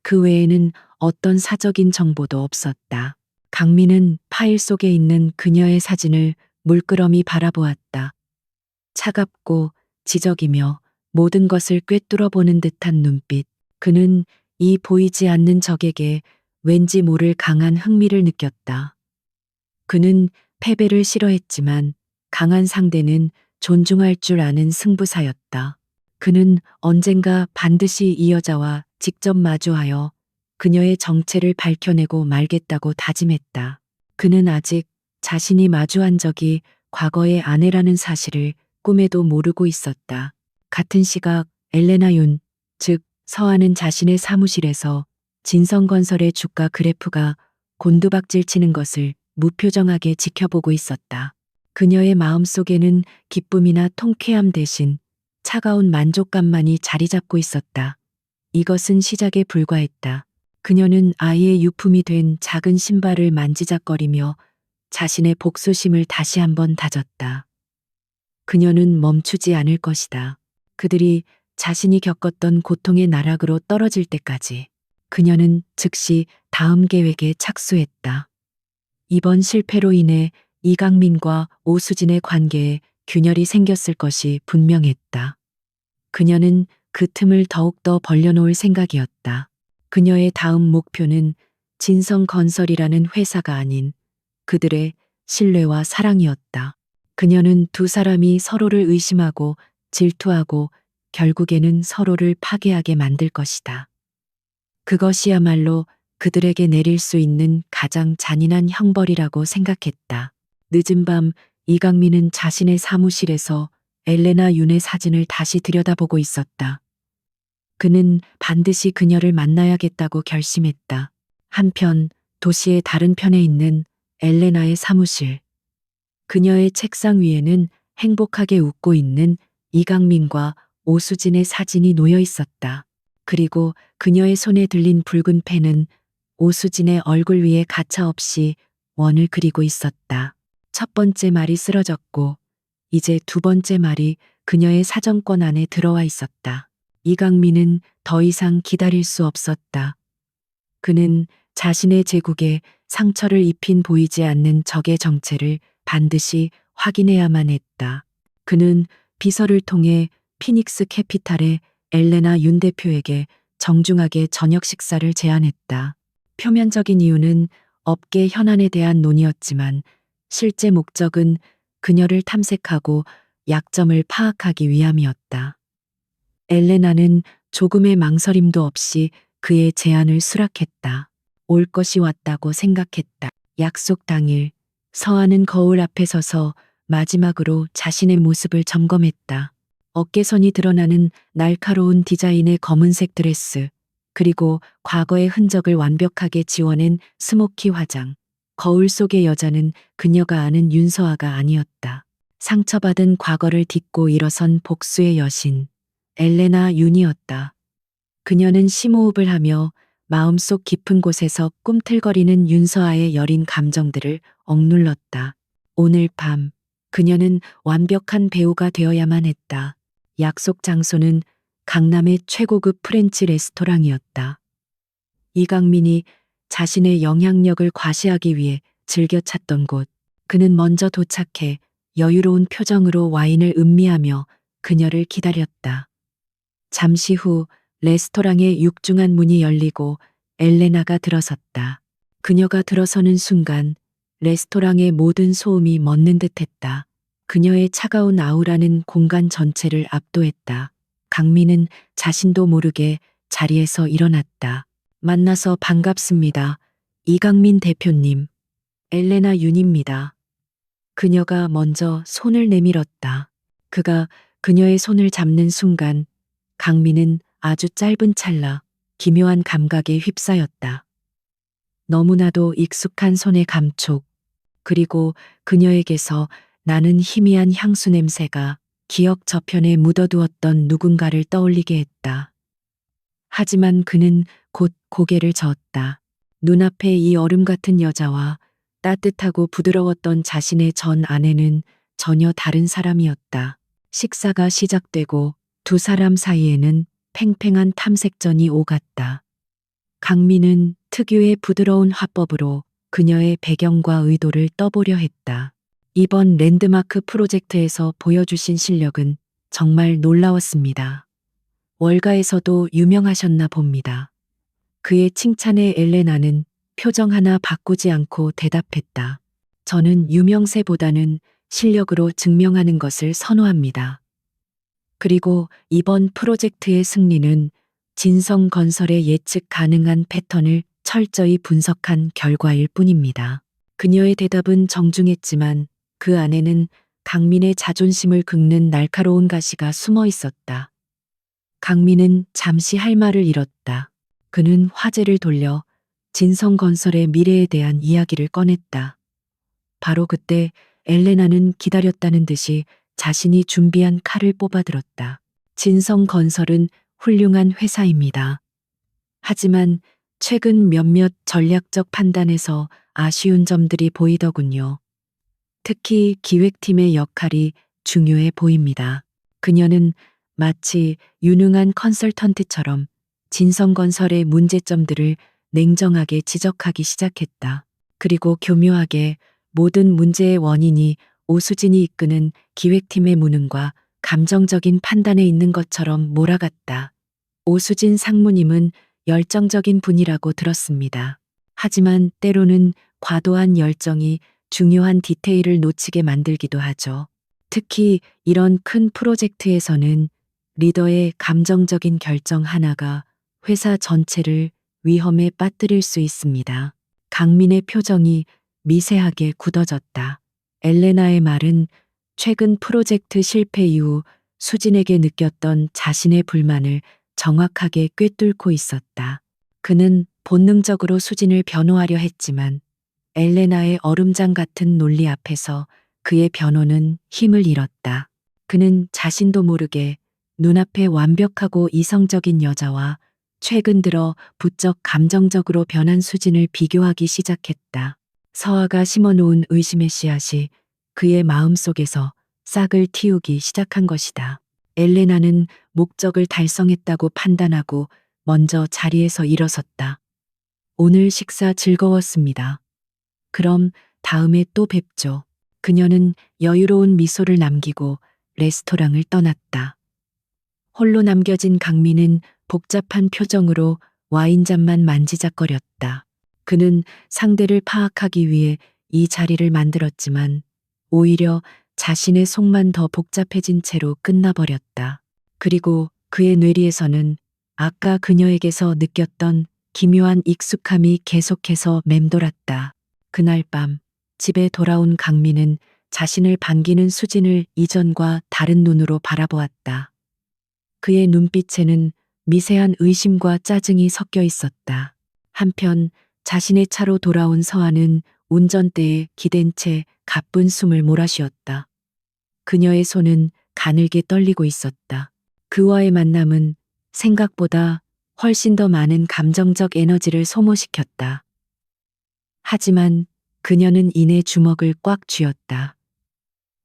그 외에는 어떤 사적인 정보도 없었다. 강민은 파일 속에 있는 그녀의 사진을 물끄러미 바라보았다. 차갑고 지적이며 모든 것을 꿰뚫어 보는 듯한 눈빛. 그는 이 보이지 않는 적에게 왠지 모를 강한 흥미를 느꼈다. 그는 패배를 싫어했지만 강한 상대는 존중할 줄 아는 승부사였다. 그는 언젠가 반드시 이 여자와 직접 마주하여 그녀의 정체를 밝혀내고 말겠다고 다짐했다. 그는 아직 자신이 마주한 적이 과거의 아내라는 사실을 꿈에도 모르고 있었다. 같은 시각 엘레나 윤, 즉 서아는 자신의 사무실에서 진성건설의 주가 그래프가 곤두박질 치는 것을 무표정하게 지켜보고 있었다. 그녀의 마음속에는 기쁨이나 통쾌함 대신 차가운 만족감만이 자리 잡고 있었다. 이것은 시작에 불과했다. 그녀는 아이의 유품이 된 작은 신발을 만지작거리며 자신의 복수심을 다시 한번 다졌다. 그녀는 멈추지 않을 것이다. 그들이 자신이 겪었던 고통의 나락으로 떨어질 때까지. 그녀는 즉시 다음 계획에 착수했다. 이번 실패로 인해 이강민과 오수진의 관계에 균열이 생겼을 것이 분명했다. 그녀는 그 틈을 더욱더 벌려놓을 생각이었다. 그녀의 다음 목표는 진성건설이라는 회사가 아닌 그들의 신뢰와 사랑이었다. 그녀는 두 사람이 서로를 의심하고 질투하고 결국에는 서로를 파괴하게 만들 것이다. 그것이야말로 그들에게 내릴 수 있는 가장 잔인한 형벌이라고 생각했다. 늦은 밤 이강민은 자신의 사무실에서 엘레나 윤의 사진을 다시 들여다보고 있었다. 그는 반드시 그녀를 만나야겠다고 결심했다. 한편 도시의 다른 편에 있는 엘레나의 사무실. 그녀의 책상 위에는 행복하게 웃고 있는 이강민과 오수진의 사진이 놓여 있었다. 그리고 그녀의 손에 들린 붉은 펜은 오수진의 얼굴 위에 가차없이 원을 그리고 있었다. 첫 번째 말이 쓰러졌고 이제 두 번째 말이 그녀의 사정권 안에 들어와 있었다. 이강민은 더 이상 기다릴 수 없었다. 그는 자신의 제국에 상처를 입힌 보이지 않는 적의 정체를 반드시 확인해야만 했다. 그는 비서를 통해 피닉스 캐피탈의 엘레나 윤 대표에게 정중하게 저녁 식사를 제안했다. 표면적인 이유는 업계 현안에 대한 논의였지만 실제 목적은 그녀를 탐색하고 약점을 파악하기 위함이었다. 엘레나는 조금의 망설임도 없이 그의 제안을 수락했다. 올 것이 왔다고 생각했다. 약속 당일, 서하는 거울 앞에 서서 마지막으로 자신의 모습을 점검했다. 어깨선이 드러나는 날카로운 디자인의 검은색 드레스, 그리고 과거의 흔적을 완벽하게 지워낸 스모키 화장. 거울 속의 여자는 그녀가 아는 윤서아가 아니었다. 상처받은 과거를 딛고 일어선 복수의 여신, 엘레나 윤이었다. 그녀는 심호흡을 하며 마음속 깊은 곳에서 꿈틀거리는 윤서아의 여린 감정들을 억눌렀다. 오늘 밤, 그녀는 완벽한 배우가 되어야만 했다. 약속 장소는 강남의 최고급 프렌치 레스토랑이었다. 이강민이 자신의 영향력을 과시하기 위해 즐겨 찾던 곳. 그는 먼저 도착해 여유로운 표정으로 와인을 음미하며 그녀를 기다렸다. 잠시 후 레스토랑의 육중한 문이 열리고 엘레나가 들어섰다. 그녀가 들어서는 순간 레스토랑의 모든 소음이 멎는 듯했다. 그녀의 차가운 아우라는 공간 전체를 압도했다. 강민은 자신도 모르게 자리에서 일어났다. 만나서 반갑습니다. 이강민 대표님. 엘레나 윤입니다. 그녀가 먼저 손을 내밀었다. 그가 그녀의 손을 잡는 순간 강민은 아주 짧은 찰나 기묘한 감각에 휩싸였다. 너무나도 익숙한 손의 감촉, 그리고 그녀에게서 나는 희미한 향수 냄새가 기억 저편에 묻어두었던 누군가를 떠올리게 했다. 하지만 그는 곧 고개를 저었다. 눈앞에 이 얼음 같은 여자와 따뜻하고 부드러웠던 자신의 전 아내는 전혀 다른 사람이었다. 식사가 시작되고 두 사람 사이에는 팽팽한 탐색전이 오갔다. 강민은 특유의 부드러운 화법으로 그녀의 배경과 의도를 떠보려 했다. 이번 랜드마크 프로젝트에서 보여주신 실력은 정말 놀라웠습니다. 월가에서도 유명하셨나 봅니다. 그의 칭찬에 엘레나는 표정 하나 바꾸지 않고 대답했다. 저는 유명세보다는 실력으로 증명하는 것을 선호합니다. 그리고 이번 프로젝트의 승리는 진성건설의 예측 가능한 패턴을 철저히 분석한 결과일 뿐입니다. 그녀의 대답은 정중했지만 그 안에는 강민의 자존심을 긁는 날카로운 가시가 숨어 있었다. 강민은 잠시 할 말을 잃었다. 그는 화제를 돌려 진성건설의 미래에 대한 이야기를 꺼냈다. 바로 그때 엘레나는 기다렸다는 듯이 자신이 준비한 칼을 뽑아들었다. 진성건설은 훌륭한 회사입니다. 하지만 최근 몇몇 전략적 판단에서 아쉬운 점들이 보이더군요. 특히 기획팀의 역할이 중요해 보입니다. 그녀는 마치 유능한 컨설턴트처럼 진성건설의 문제점들을 냉정하게 지적하기 시작했다. 그리고 교묘하게 모든 문제의 원인이 오수진이 이끄는 기획팀의 무능과 감정적인 판단에 있는 것처럼 몰아갔다. 오수진 상무님은 열정적인 분이라고 들었습니다. 하지만 때로는 과도한 열정이 중요한 디테일을 놓치게 만들기도 하죠. 특히 이런 큰 프로젝트에서는 리더의 감정적인 결정 하나가 회사 전체를 위험에 빠뜨릴 수 있습니다. 강민의 표정이 미세하게 굳어졌다. 엘레나의 말은 최근 프로젝트 실패 이후 수진에게 느꼈던 자신의 불만을 정확하게 꿰뚫고 있었다. 그는 본능적으로 수진을 변호하려 했지만 엘레나의 얼음장 같은 논리 앞에서 그의 변호는 힘을 잃었다. 그는 자신도 모르게 눈앞에 완벽하고 이성적인 여자와 최근 들어 부쩍 감정적으로 변한 수진을 비교하기 시작했다. 서아가 심어놓은 의심의 씨앗이 그의 마음속에서 싹을 틔우기 시작한 것이다. 엘레나는 목적을 달성했다고 판단하고 먼저 자리에서 일어섰다. 오늘 식사 즐거웠습니다. 그럼 다음에 또 뵙죠. 그녀는 여유로운 미소를 남기고 레스토랑을 떠났다. 홀로 남겨진 강민은 복잡한 표정으로 와인잔만 만지작거렸다. 그는 상대를 파악하기 위해 이 자리를 만들었지만 오히려 자신의 속만 더 복잡해진 채로 끝나버렸다. 그리고 그의 뇌리에서는 아까 그녀에게서 느꼈던 기묘한 익숙함이 계속해서 맴돌았다. 그날 밤 집에 돌아온 강민은 자신을 반기는 수진을 이전과 다른 눈으로 바라보았다. 그의 눈빛에는 미세한 의심과 짜증이 섞여 있었다. 한편 자신의 차로 돌아온 서한은 운전대에 기댄 채 가쁜 숨을 몰아쉬었다. 그녀의 손은 가늘게 떨리고 있었다. 그와의 만남은 생각보다 훨씬 더 많은 감정적 에너지를 소모시켰다. 하지만 그녀는 이내 주먹을 꽉 쥐었다.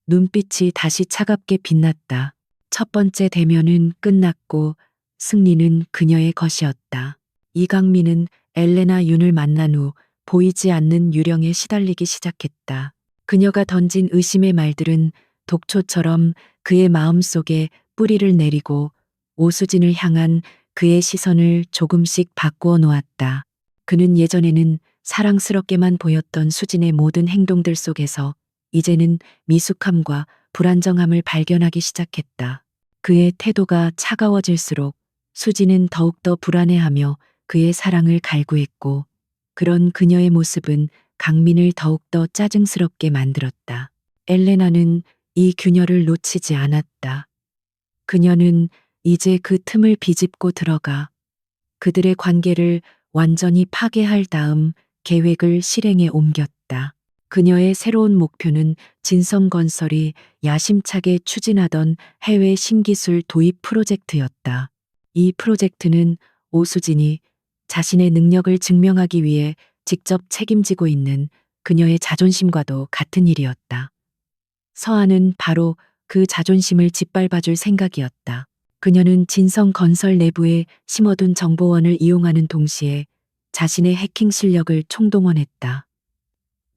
눈빛이 다시 차갑게 빛났다. 첫 번째 대면은 끝났고 승리는 그녀의 것이었다. 이강민은 엘레나 윤을 만난 후 보이지 않는 유령에 시달리기 시작했다. 그녀가 던진 의심의 말들은 독초처럼 그의 마음속에 뿌리를 내리고 오수진을 향한 그의 시선을 조금씩 바꾸어 놓았다. 그는 예전에는 사랑스럽게만 보였던 수진의 모든 행동들 속에서 이제는 미숙함과 불안정함을 발견하기 시작했다. 그의 태도가 차가워질수록 수진은 더욱더 불안해하며 그의 사랑을 갈구했고 그런 그녀의 모습은 강민을 더욱더 짜증스럽게 만들었다. 엘레나는 이 균열을 놓치지 않았다. 그녀는 이제 그 틈을 비집고 들어가 그들의 관계를 완전히 파괴할 다음 계획을 실행에 옮겼다. 그녀의 새로운 목표는 진성건설이 야심차게 추진하던 해외 신기술 도입 프로젝트였다. 이 프로젝트는 오수진이 자신의 능력을 증명하기 위해 직접 책임지고 있는 그녀의 자존심과도 같은 일이었다. 서한은 바로 그 자존심을 짓밟아줄 생각이었다. 그녀는 진성건설 내부에 심어둔 정보원을 이용하는 동시에 자신의 해킹 실력을 총동원했다.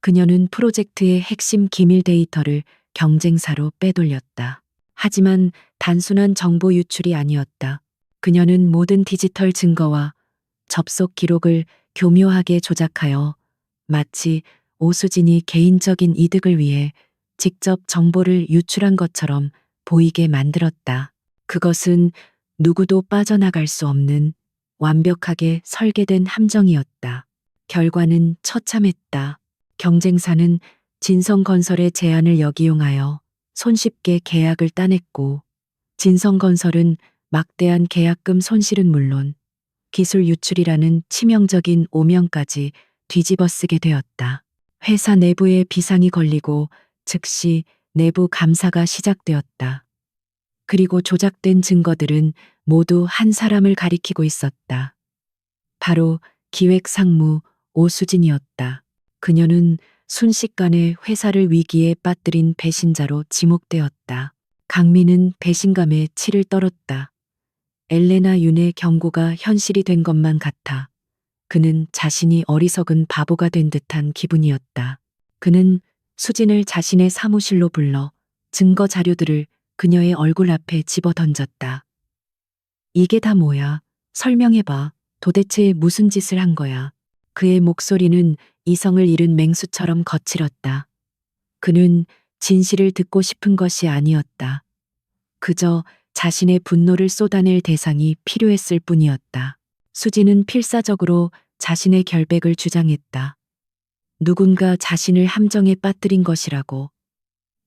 그녀는 프로젝트의 핵심 기밀 데이터를 경쟁사로 빼돌렸다. 하지만 단순한 정보 유출이 아니었다. 그녀는 모든 디지털 증거와 접속 기록을 교묘하게 조작하여 마치 오수진이 개인적인 이득을 위해 직접 정보를 유출한 것처럼 보이게 만들었다. 그것은 누구도 빠져나갈 수 없는 완벽하게 설계된 함정이었다. 결과는 처참했다. 경쟁사는 진성건설의 제안을 역이용하여 손쉽게 계약을 따냈고 진성건설은 막대한 계약금 손실은 물론 기술 유출이라는 치명적인 오명까지 뒤집어쓰게 되었다. 회사 내부에 비상이 걸리고 즉시 내부 감사가 시작되었다. 그리고 조작된 증거들은 모두 한 사람을 가리키고 있었다. 바로 기획상무 오수진이었다. 그녀는 순식간에 회사를 위기에 빠뜨린 배신자로 지목되었다. 강민은 배신감에 치를 떨었다. 엘레나 윤의 경고가 현실이 된 것만 같아 그는 자신이 어리석은 바보가 된 듯한 기분이었다. 그는 수진을 자신의 사무실로 불러 증거 자료들을 그녀의 얼굴 앞에 집어 던졌다. 이게 다 뭐야? 설명해봐. 도대체 무슨 짓을 한 거야? 그의 목소리는 이성을 잃은 맹수처럼 거칠었다. 그는 진실을 듣고 싶은 것이 아니었다. 그저 자신의 분노를 쏟아낼 대상이 필요했을 뿐이었다. 수진은 필사적으로 자신의 결백을 주장했다. 누군가 자신을 함정에 빠뜨린 것이라고.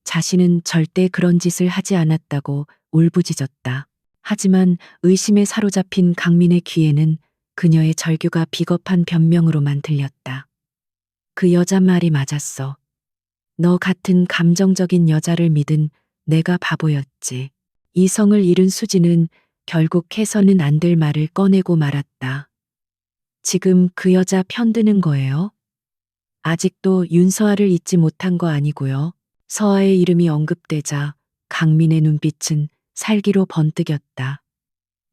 자신은 절대 그런 짓을 하지 않았다고 울부짖었다. 하지만 의심에 사로잡힌 강민의 귀에는 그녀의 절규가 비겁한 변명으로만 들렸다. 그 여자 말이 맞았어. 너 같은 감정적인 여자를 믿은 내가 바보였지. 이성을 잃은 수지는 결국 해서는 안 될 말을 꺼내고 말았다. 지금 그 여자 편드는 거예요? 아직도 윤서아를 잊지 못한 거 아니고요. 서아의 이름이 언급되자 강민의 눈빛은 살기로 번뜩였다.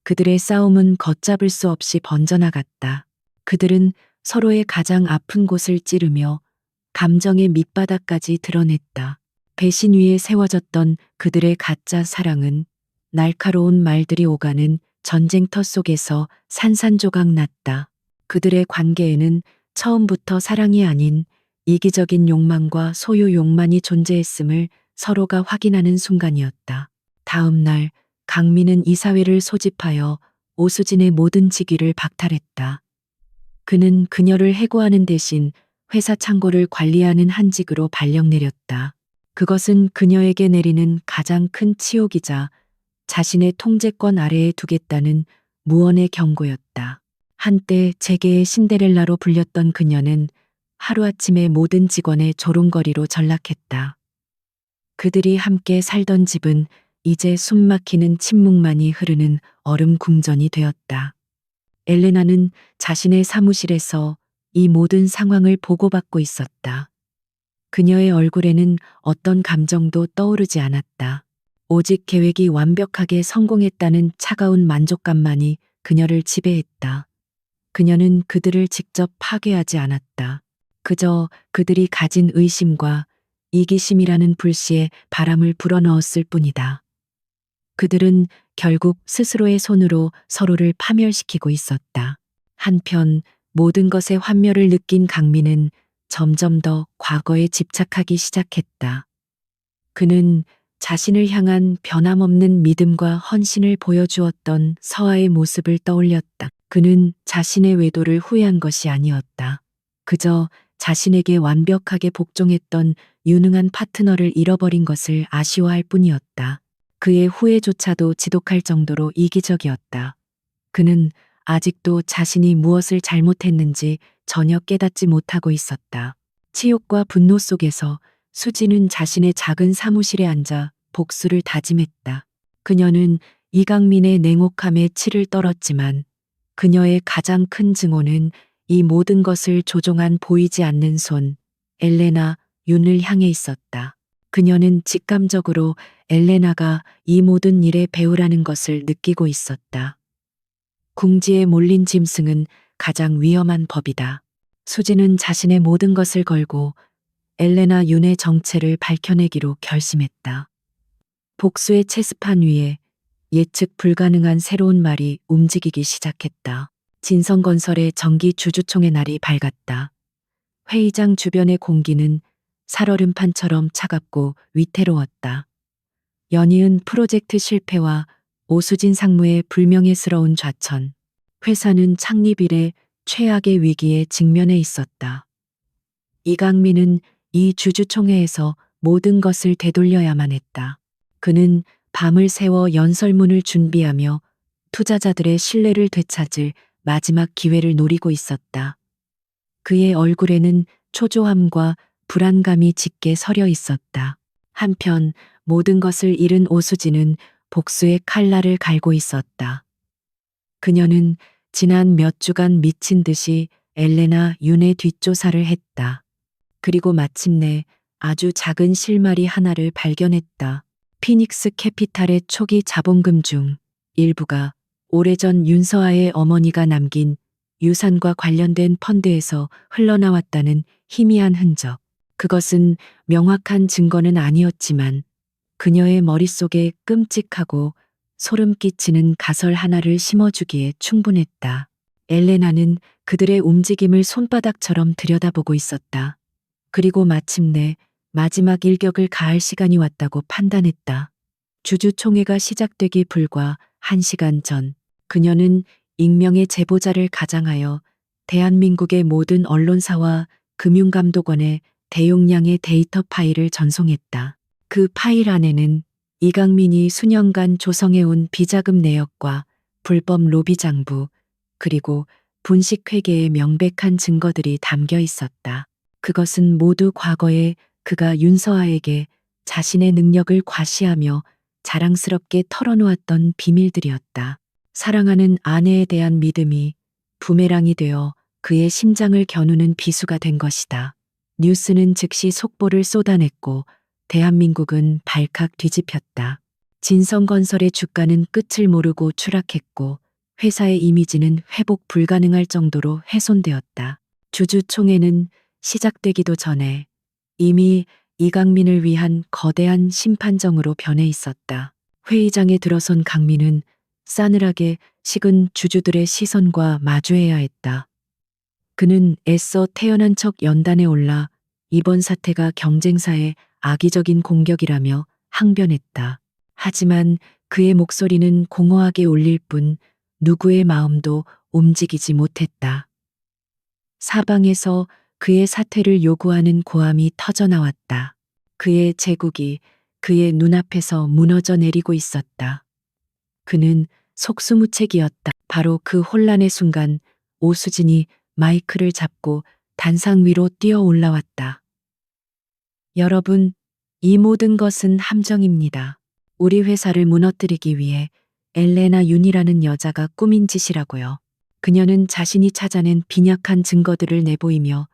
그들의 싸움은 걷잡을 수 없이 번져나갔다. 그들은 서로의 가장 아픈 곳을 찌르며 감정의 밑바닥까지 드러냈다. 배신 위에 세워졌던 그들의 가짜 사랑은 날카로운 말들이 오가는 전쟁터 속에서 산산조각 났다. 그들의 관계에는 처음부터 사랑이 아닌 이기적인 욕망과 소유 욕만이 존재했음을 서로가 확인하는 순간이었다. 다음 날 강민은 이사회를 소집하여 오수진의 모든 직위를 박탈했다. 그는 그녀를 해고하는 대신 회사 창고를 관리하는 한직으로 발령 내렸다. 그것은 그녀에게 내리는 가장 큰 치욕이자 자신의 통제권 아래에 두겠다는 무언의 경고였다. 한때 재계의 신데렐라로 불렸던 그녀는 하루아침에 모든 직원의 조롱거리로 전락했다. 그들이 함께 살던 집은 이제 숨막히는 침묵만이 흐르는 얼음 궁전이 되었다. 엘레나는 자신의 사무실에서 이 모든 상황을 보고받고 있었다. 그녀의 얼굴에는 어떤 감정도 떠오르지 않았다. 오직 계획이 완벽하게 성공했다는 차가운 만족감만이 그녀를 지배했다. 그녀는 그들을 직접 파괴하지 않았다. 그저 그들이 가진 의심과 이기심이라는 불씨에 바람을 불어넣었을 뿐이다. 그들은 결국 스스로의 손으로 서로를 파멸시키고 있었다. 한편 모든 것의 환멸을 느낀 강민은 점점 더 과거에 집착하기 시작했다. 그는 자신을 향한 변함없는 믿음과 헌신을 보여주었던 서아의 모습을 떠올렸다. 그는 자신의 외도를 후회한 것이 아니었다. 그저 자신에게 완벽하게 복종했던 유능한 파트너를 잃어버린 것을 아쉬워할 뿐이었다. 그의 후회조차도 지독할 정도로 이기적이었다. 그는 아직도 자신이 무엇을 잘못했는지 전혀 깨닫지 못하고 있었다. 치욕과 분노 속에서 수지는 자신의 작은 사무실에 앉아 복수를 다짐했다. 그녀는 이강민의 냉혹함에 치를 떨었지만 그녀의 가장 큰 증오는 이 모든 것을 조종한 보이지 않는 손, 엘레나 윤을 향해 있었다. 그녀는 직감적으로 엘레나가 이 모든 일의 배우라는 것을 느끼고 있었다. 궁지에 몰린 짐승은 가장 위험한 법이다. 수지는 자신의 모든 것을 걸고 엘레나 윤의 정체를 밝혀내기로 결심했다. 복수의 체스판 위에 예측 불가능한 새로운 말이 움직이기 시작했다. 진성건설의 정기 주주총회 날이 밝았다. 회의장 주변의 공기는 살얼음판처럼 차갑고 위태로웠다. 연이은 프로젝트 실패와 오수진 상무의 불명예스러운 좌천, 회사는 창립 이래 최악의 위기에 직면해 있었다. 이강민은 이 주주총회에서 모든 것을 되돌려야만 했다. 그는 밤을 새워 연설문을 준비하며 투자자들의 신뢰를 되찾을 마지막 기회를 노리고 있었다. 그의 얼굴에는 초조함과 불안감이 짙게 서려 있었다. 한편 모든 것을 잃은 오수진은 복수의 칼날을 갈고 있었다. 그녀는 지난 몇 주간 미친 듯이 엘레나 윤의 뒷조사를 했다. 그리고 마침내 아주 작은 실마리 하나를 발견했다. 피닉스 캐피탈의 초기 자본금 중 일부가 오래전 윤서아의 어머니가 남긴 유산과 관련된 펀드에서 흘러나왔다는 희미한 흔적. 그것은 명확한 증거는 아니었지만 그녀의 머릿속에 끔찍하고 소름 끼치는 가설 하나를 심어주기에 충분했다. 엘레나는 그들의 움직임을 손바닥처럼 들여다보고 있었다. 그리고 마침내 마지막 일격을 가할 시간이 왔다고 판단했다. 주주총회가 시작되기 불과 1시간 전, 그녀는 익명의 제보자를 가장하여 대한민국의 모든 언론사와 금융감독원에 대용량의 데이터 파일을 전송했다. 그 파일 안에는 이강민이 수년간 조성해온 비자금 내역과 불법 로비 장부, 그리고 분식회계의 명백한 증거들이 담겨 있었다. 그것은 모두 과거에 그가 윤서아에게 자신의 능력을 과시하며 자랑스럽게 털어놓았던 비밀들이었다. 사랑하는 아내에 대한 믿음이 부메랑이 되어 그의 심장을 겨누는 비수가 된 것이다. 뉴스는 즉시 속보를 쏟아냈고 대한민국은 발칵 뒤집혔다. 진성건설의 주가는 끝을 모르고 추락했고 회사의 이미지는 회복 불가능할 정도로 훼손되었다. 주주총회는 시작되기도 전에 이미 이강민을 위한 거대한 심판정으로 변해 있었다. 회의장에 들어선 강민은 싸늘하게 식은 주주들의 시선과 마주해야 했다. 그는 애써 태어난 척 연단에 올라 이번 사태가 경쟁사의 악의적인 공격이라며 항변했다. 하지만 그의 목소리는 공허하게 울릴 뿐 누구의 마음도 움직이지 못했다. 사방에서 그의 사퇴를 요구하는 고함이 터져나왔다. 그의 제국이 그의 눈앞에서 무너져 내리고 있었다. 그는 속수무책이었다. 바로 그 혼란의 순간 오수진이 마이크를 잡고 단상 위로 뛰어 올라왔다. 여러분, 이 모든 것은 함정입니다. 우리 회사를 무너뜨리기 위해 엘레나 윤이라는 여자가 꾸민 짓이라고요. 그녀는 자신이 찾아낸 빈약한 증거들을 내보이며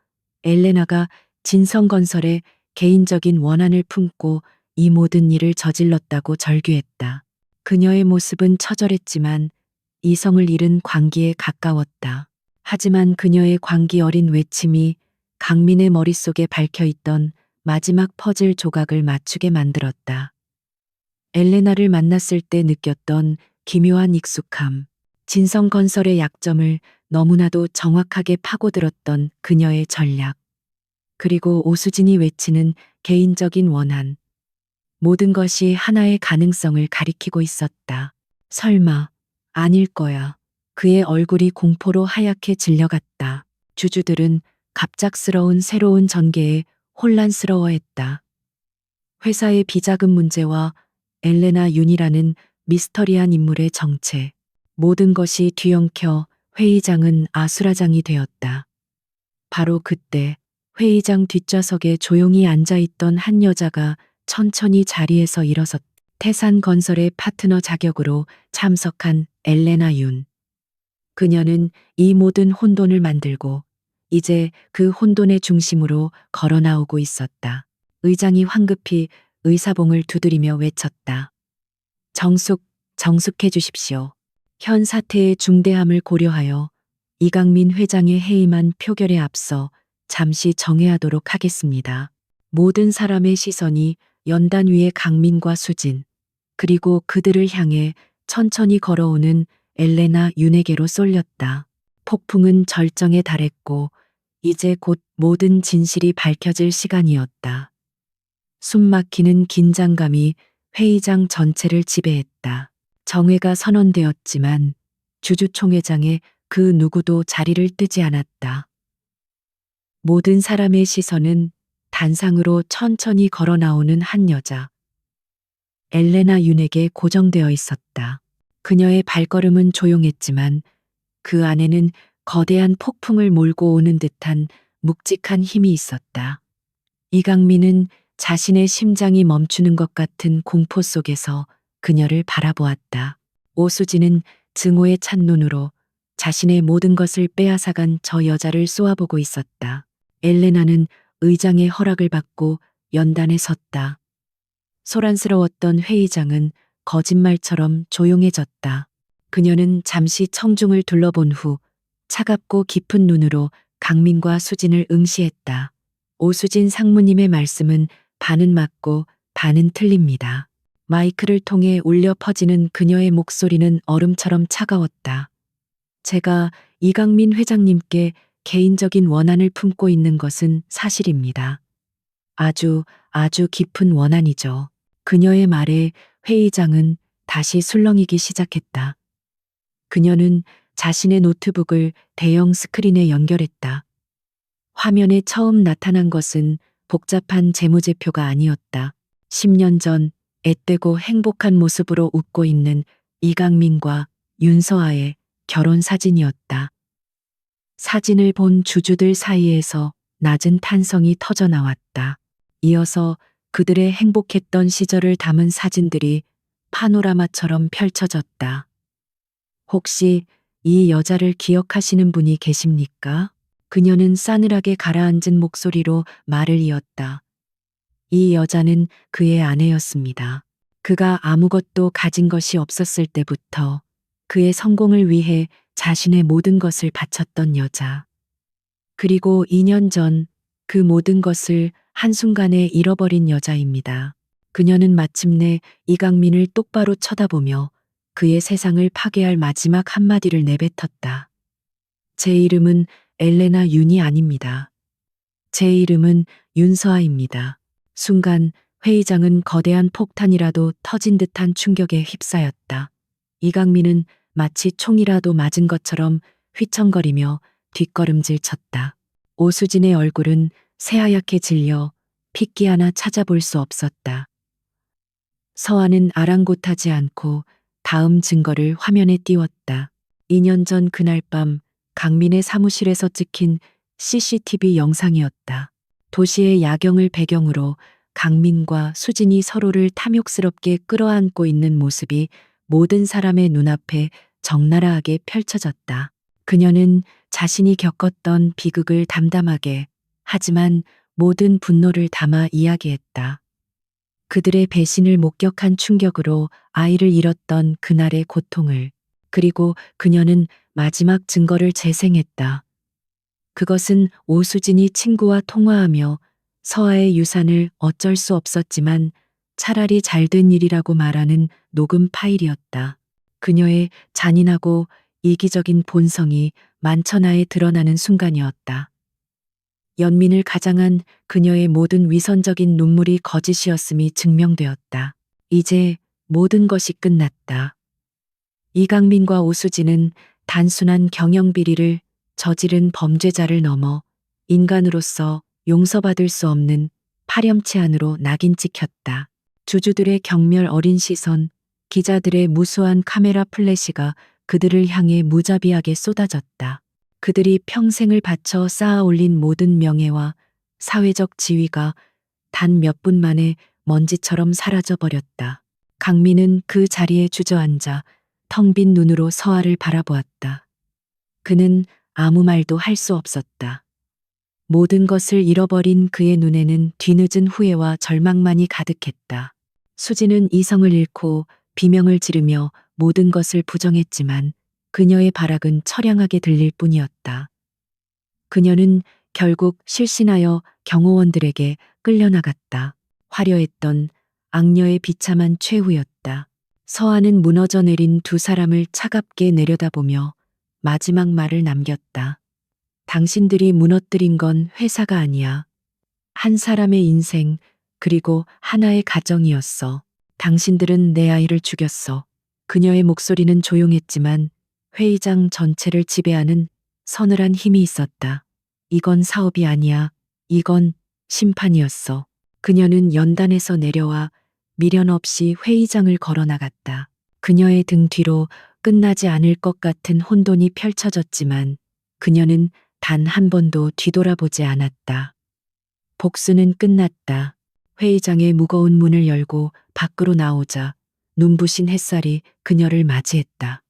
엘레나가 진성건설에 개인적인 원한을 품고 이 모든 일을 저질렀다고 절규했다. 그녀의 모습은 처절했지만 이성을 잃은 광기에 가까웠다. 하지만 그녀의 광기 어린 외침이 강민의 머릿속에 박혀있던 마지막 퍼즐 조각을 맞추게 만들었다. 엘레나를 만났을 때 느꼈던 기묘한 익숙함, 진성건설의 약점을 너무나도 정확하게 파고들었던 그녀의 전략, 그리고 오수진이 외치는 개인적인 원한, 모든 것이 하나의 가능성을 가리키고 있었다. 설마, 아닐 거야. 그의 얼굴이 공포로 하얗게 질려갔다. 주주들은 갑작스러운 새로운 전개에 혼란스러워했다. 회사의 비자금 문제와 엘레나 윤이라는 미스터리한 인물의 정체, 모든 것이 뒤엉켜 회의장은 아수라장이 되었다. 바로 그때 회의장 뒷좌석에 조용히 앉아있던 한 여자가 천천히 자리에서 일어섰다. 태산건설의 파트너 자격으로 참석한 엘레나 윤. 그녀는 이 모든 혼돈을 만들고 이제 그 혼돈의 중심으로 걸어 나오고 있었다. 의장이 황급히 의사봉을 두드리며 외쳤다. 정숙해 주십시오. 현 사태의 중대함을 고려하여 이강민 회장의 해임안 표결에 앞서 잠시 정회하도록 하겠습니다. 모든 사람의 시선이 연단 위의 강민과 수진, 그리고 그들을 향해 천천히 걸어오는 엘레나 윤에게로 쏠렸다. 폭풍은 절정에 달했고 이제 곧 모든 진실이 밝혀질 시간이었다. 숨막히는 긴장감이 회의장 전체를 지배했다. 정회가 선언되었지만 주주총회장의 그 누구도 자리를 뜨지 않았다. 모든 사람의 시선은 단상으로 천천히 걸어 나오는 한 여자, 엘레나 윤에게 고정되어 있었다. 그녀의 발걸음은 조용했지만 그 안에는 거대한 폭풍을 몰고 오는 듯한 묵직한 힘이 있었다. 이강민은 자신의 심장이 멈추는 것 같은 공포 속에서 그녀를 바라보았다. 오수진은 증오에 찬 눈으로 자신의 모든 것을 빼앗아간 저 여자를 쏘아보고 있었다. 엘레나는 의장의 허락을 받고 연단에 섰다. 소란스러웠던 회의장은 거짓말처럼 조용해졌다. 그녀는 잠시 청중을 둘러본 후 차갑고 깊은 눈으로 강민과 수진을 응시했다. 오수진 상무님의 말씀은 반은 맞고 반은 틀립니다. 마이크를 통해 울려 퍼지는 그녀의 목소리는 얼음처럼 차가웠다. 제가 이강민 회장님께 개인적인 원한을 품고 있는 것은 사실입니다. 아주 깊은 원한이죠. 그녀의 말에 회의장은 다시 술렁이기 시작했다. 그녀는 자신의 노트북을 대형 스크린에 연결했다. 화면에 처음 나타난 것은 복잡한 재무제표가 아니었다. 10년 전 앳되고 행복한 모습으로 웃고 있는 이강민과 윤서아의 결혼 사진이었다. 사진을 본 주주들 사이에서 낮은 탄성이 터져 나왔다. 이어서 그들의 행복했던 시절을 담은 사진들이 파노라마처럼 펼쳐졌다. 혹시 이 여자를 기억하시는 분이 계십니까? 그녀는 싸늘하게 가라앉은 목소리로 말을 이었다. 이 여자는 그의 아내였습니다. 그가 아무것도 가진 것이 없었을 때부터 그의 성공을 위해 자신의 모든 것을 바쳤던 여자. 그리고 2년 전 그 모든 것을 한순간에 잃어버린 여자입니다. 그녀는 마침내 이강민을 똑바로 쳐다보며 그의 세상을 파괴할 마지막 한마디를 내뱉었다. 제 이름은 엘레나 윤이 아닙니다. 제 이름은 윤서아입니다. 순간 회의장은 거대한 폭탄이라도 터진 듯한 충격에 휩싸였다. 이강민은 마치 총이라도 맞은 것처럼 휘청거리며 뒷걸음질 쳤다. 오수진의 얼굴은 새하얗게 질려 핏기 하나 찾아볼 수 없었다. 서아는 아랑곳하지 않고 다음 증거를 화면에 띄웠다. 2년 전 그날 밤 강민의 사무실에서 찍힌 CCTV 영상이었다. 도시의 야경을 배경으로 강민과 수진이 서로를 탐욕스럽게 끌어안고 있는 모습이 모든 사람의 눈앞에 적나라하게 펼쳐졌다. 그녀는 자신이 겪었던 비극을 담담하게, 하지만 모든 분노를 담아 이야기했다. 그들의 배신을 목격한 충격으로 아이를 잃었던 그날의 고통을, 그리고 그녀는 마지막 증거를 재생했다. 그것은 오수진이 친구와 통화하며 서아의 유산을 어쩔 수 없었지만 차라리 잘된 일이라고 말하는 녹음 파일이었다. 그녀의 잔인하고 이기적인 본성이 만천하에 드러나는 순간이었다. 연민을 가장한 그녀의 모든 위선적인 눈물이 거짓이었음이 증명되었다. 이제 모든 것이 끝났다. 이강민과 오수진은 단순한 경영비리를 저지른 범죄자를 넘어 인간으로서 용서받을 수 없는 파렴치 안으로 낙인 찍혔다. 주주들의 경멸 어린 시선, 기자들의 무수한 카메라 플래시가 그들을 향해 무자비하게 쏟아졌다. 그들이 평생을 바쳐 쌓아 올린 모든 명예와 사회적 지위가 단 몇 분 만에 먼지처럼 사라져 버렸다. 강민은 그 자리에 주저앉아 텅 빈 눈으로 서아를 바라보았다. 그는 아무 말도 할 수 없었다. 모든 것을 잃어버린 그의 눈에는 뒤늦은 후회와 절망만이 가득했다. 수지는 이성을 잃고 비명을 지르며 모든 것을 부정했지만 그녀의 발악은 처량하게 들릴 뿐이었다. 그녀는 결국 실신하여 경호원들에게 끌려나갔다. 화려했던 악녀의 비참한 최후였다. 서아는 무너져 내린 두 사람을 차갑게 내려다보며 마지막 말을 남겼다. 당신들이 무너뜨린 건 회사가 아니야. 한 사람의 인생, 그리고 하나의 가정이었어. 당신들은 내 아이를 죽였어. 그녀의 목소리는 조용했지만 회의장 전체를 지배하는 서늘한 힘이 있었다. 이건 사업이 아니야. 이건 심판이었어. 그녀는 연단에서 내려와 미련 없이 회의장을 걸어 나갔다. 그녀의 등 뒤로 끝나지 않을 것 같은 혼돈이 펼쳐졌지만 그녀는 단 한 번도 뒤돌아보지 않았다. 복수는 끝났다. 회의장의 무거운 문을 열고 밖으로 나오자 눈부신 햇살이 그녀를 맞이했다.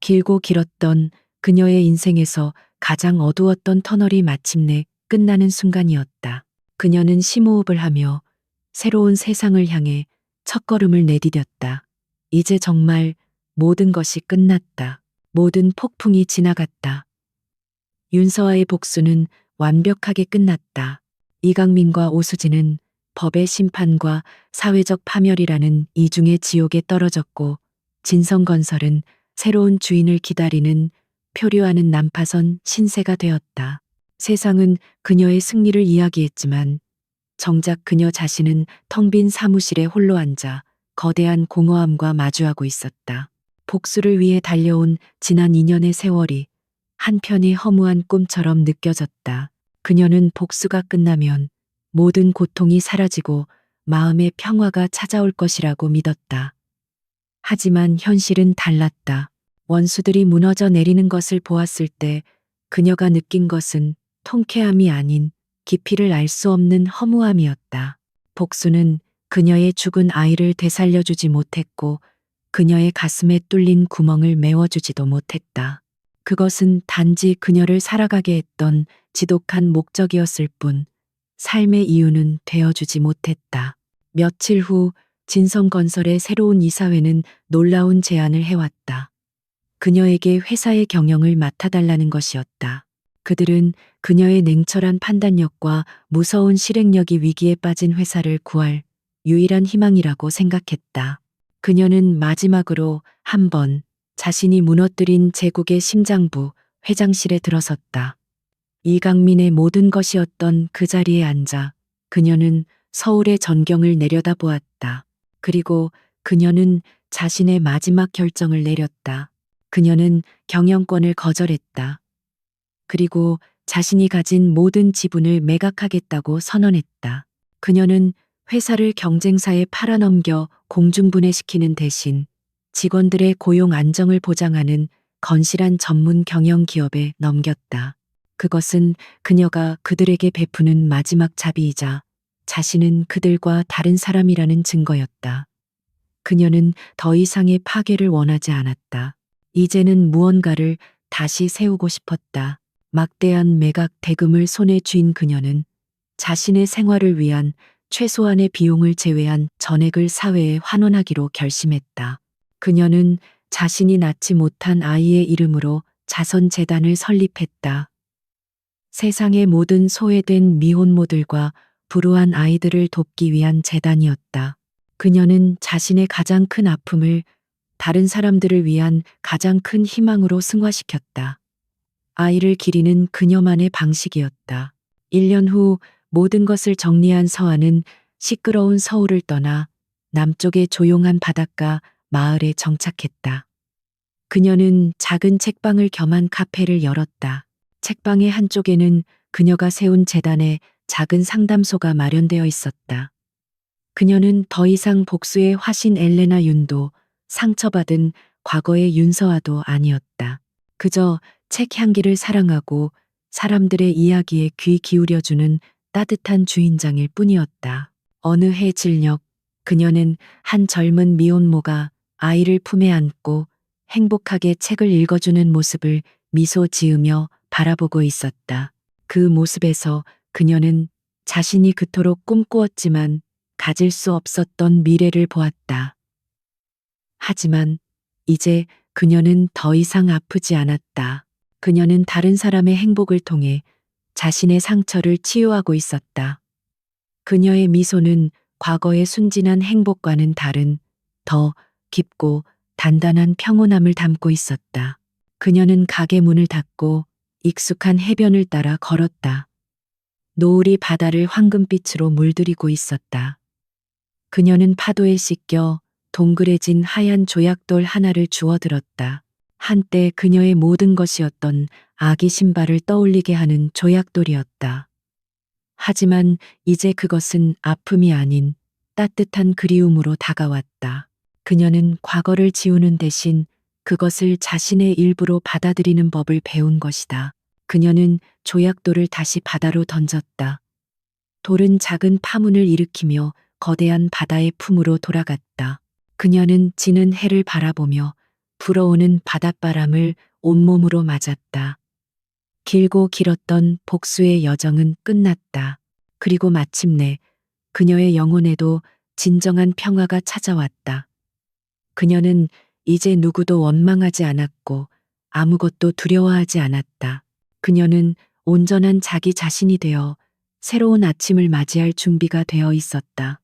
길고 길었던 그녀의 인생에서 가장 어두웠던 터널이 마침내 끝나는 순간이었다. 그녀는 심호흡을 하며 새로운 세상을 향해 첫걸음을 내디뎠다. 이제 정말 모든 것이 끝났다. 모든 폭풍이 지나갔다. 윤서아의 복수는 완벽하게 끝났다. 이강민과 오수진은 법의 심판과 사회적 파멸이라는 이중의 지옥에 떨어졌고 진성건설은 새로운 주인을 기다리는 표류하는 난파선 신세가 되었다. 세상은 그녀의 승리를 이야기했지만 정작 그녀 자신은 텅 빈 사무실에 홀로 앉아 거대한 공허함과 마주하고 있었다. 복수를 위해 달려온 지난 2년의 세월이 한편의 허무한 꿈처럼 느껴졌다. 그녀는 복수가 끝나면 모든 고통이 사라지고 마음의 평화가 찾아올 것이라고 믿었다. 하지만 현실은 달랐다. 원수들이 무너져 내리는 것을 보았을 때 그녀가 느낀 것은 통쾌함이 아닌 깊이를 알 수 없는 허무함이었다. 복수는 그녀의 죽은 아이를 되살려주지 못했고 그녀의 가슴에 뚫린 구멍을 메워주지도 못했다. 그것은 단지 그녀를 살아가게 했던 지독한 목적이었을 뿐 삶의 이유는 되어주지 못했다. 며칠 후 진성건설의 새로운 이사회는 놀라운 제안을 해왔다. 그녀에게 회사의 경영을 맡아달라는 것이었다. 그들은 그녀의 냉철한 판단력과 무서운 실행력이 위기에 빠진 회사를 구할 유일한 희망이라고 생각했다. 그녀는 마지막으로 한 번 자신이 무너뜨린 제국의 심장부 회장실에 들어섰다. 이강민의 모든 것이었던 그 자리에 앉아 그녀는 서울의 전경을 내려다보았다. 그리고 그녀는 자신의 마지막 결정을 내렸다. 그녀는 경영권을 거절했다. 그리고 자신이 가진 모든 지분을 매각하겠다고 선언했다. 그녀는 회사를 경쟁사에 팔아넘겨 공중분해시키는 대신 직원들의 고용 안정을 보장하는 건실한 전문 경영 기업에 넘겼다. 그것은 그녀가 그들에게 베푸는 마지막 자비이자 자신은 그들과 다른 사람이라는 증거였다. 그녀는 더 이상의 파괴를 원하지 않았다. 이제는 무언가를 다시 세우고 싶었다. 막대한 매각 대금을 손에 쥔 그녀는 자신의 생활을 위한 최소한의 비용을 제외한 전액을 사회에 환원하기로 결심했다. 그녀는 자신이 낳지 못한 아이의 이름으로 자선재단을 설립했다. 세상의 모든 소외된 미혼모들과 불우한 아이들을 돕기 위한 재단이었다. 그녀는 자신의 가장 큰 아픔을 다른 사람들을 위한 가장 큰 희망으로 승화시켰다. 아이를 기리는 그녀만의 방식이었다. 1년 후 모든 것을 정리한 서아는 시끄러운 서울을 떠나 남쪽의 조용한 바닷가 마을에 정착했다. 그녀는 작은 책방을 겸한 카페를 열었다. 책방의 한쪽에는 그녀가 세운 재단의 작은 상담소가 마련되어 있었다. 그녀는 더 이상 복수의 화신 엘레나 윤도 상처받은 과거의 윤서아도 아니었다. 그저 책 향기를 사랑하고 사람들의 이야기에 귀 기울여주는 따뜻한 주인장일 뿐이었다. 어느 해 질녘 그녀는 한 젊은 미혼모가 아이를 품에 안고 행복하게 책을 읽어주는 모습을 미소 지으며 바라보고 있었다. 그 모습에서 그녀는 자신이 그토록 꿈꾸었지만 가질 수 없었던 미래를 보았다. 하지만 이제 그녀는 더 이상 아프지 않았다. 그녀는 다른 사람의 행복을 통해 자신의 상처를 치유하고 있었다. 그녀의 미소는 과거의 순진한 행복과는 다른 더 깊고 단단한 평온함을 담고 있었다. 그녀는 가게 문을 닫고 익숙한 해변을 따라 걸었다. 노을이 바다를 황금빛으로 물들이고 있었다. 그녀는 파도에 씻겨 동그래진 하얀 조약돌 하나를 주워들었다. 한때 그녀의 모든 것이었던 아기 신발을 떠올리게 하는 조약돌이었다. 하지만 이제 그것은 아픔이 아닌 따뜻한 그리움으로 다가왔다. 그녀는 과거를 지우는 대신 그것을 자신의 일부로 받아들이는 법을 배운 것이다. 그녀는 조약돌을 다시 바다로 던졌다. 돌은 작은 파문을 일으키며 거대한 바다의 품으로 돌아갔다. 그녀는 지는 해를 바라보며 불어오는 바닷바람을 온몸으로 맞았다. 길고 길었던 복수의 여정은 끝났다. 그리고 마침내 그녀의 영혼에도 진정한 평화가 찾아왔다. 그녀는 이제 누구도 원망하지 않았고 아무것도 두려워하지 않았다. 그녀는 온전한 자기 자신이 되어 새로운 아침을 맞이할 준비가 되어 있었다.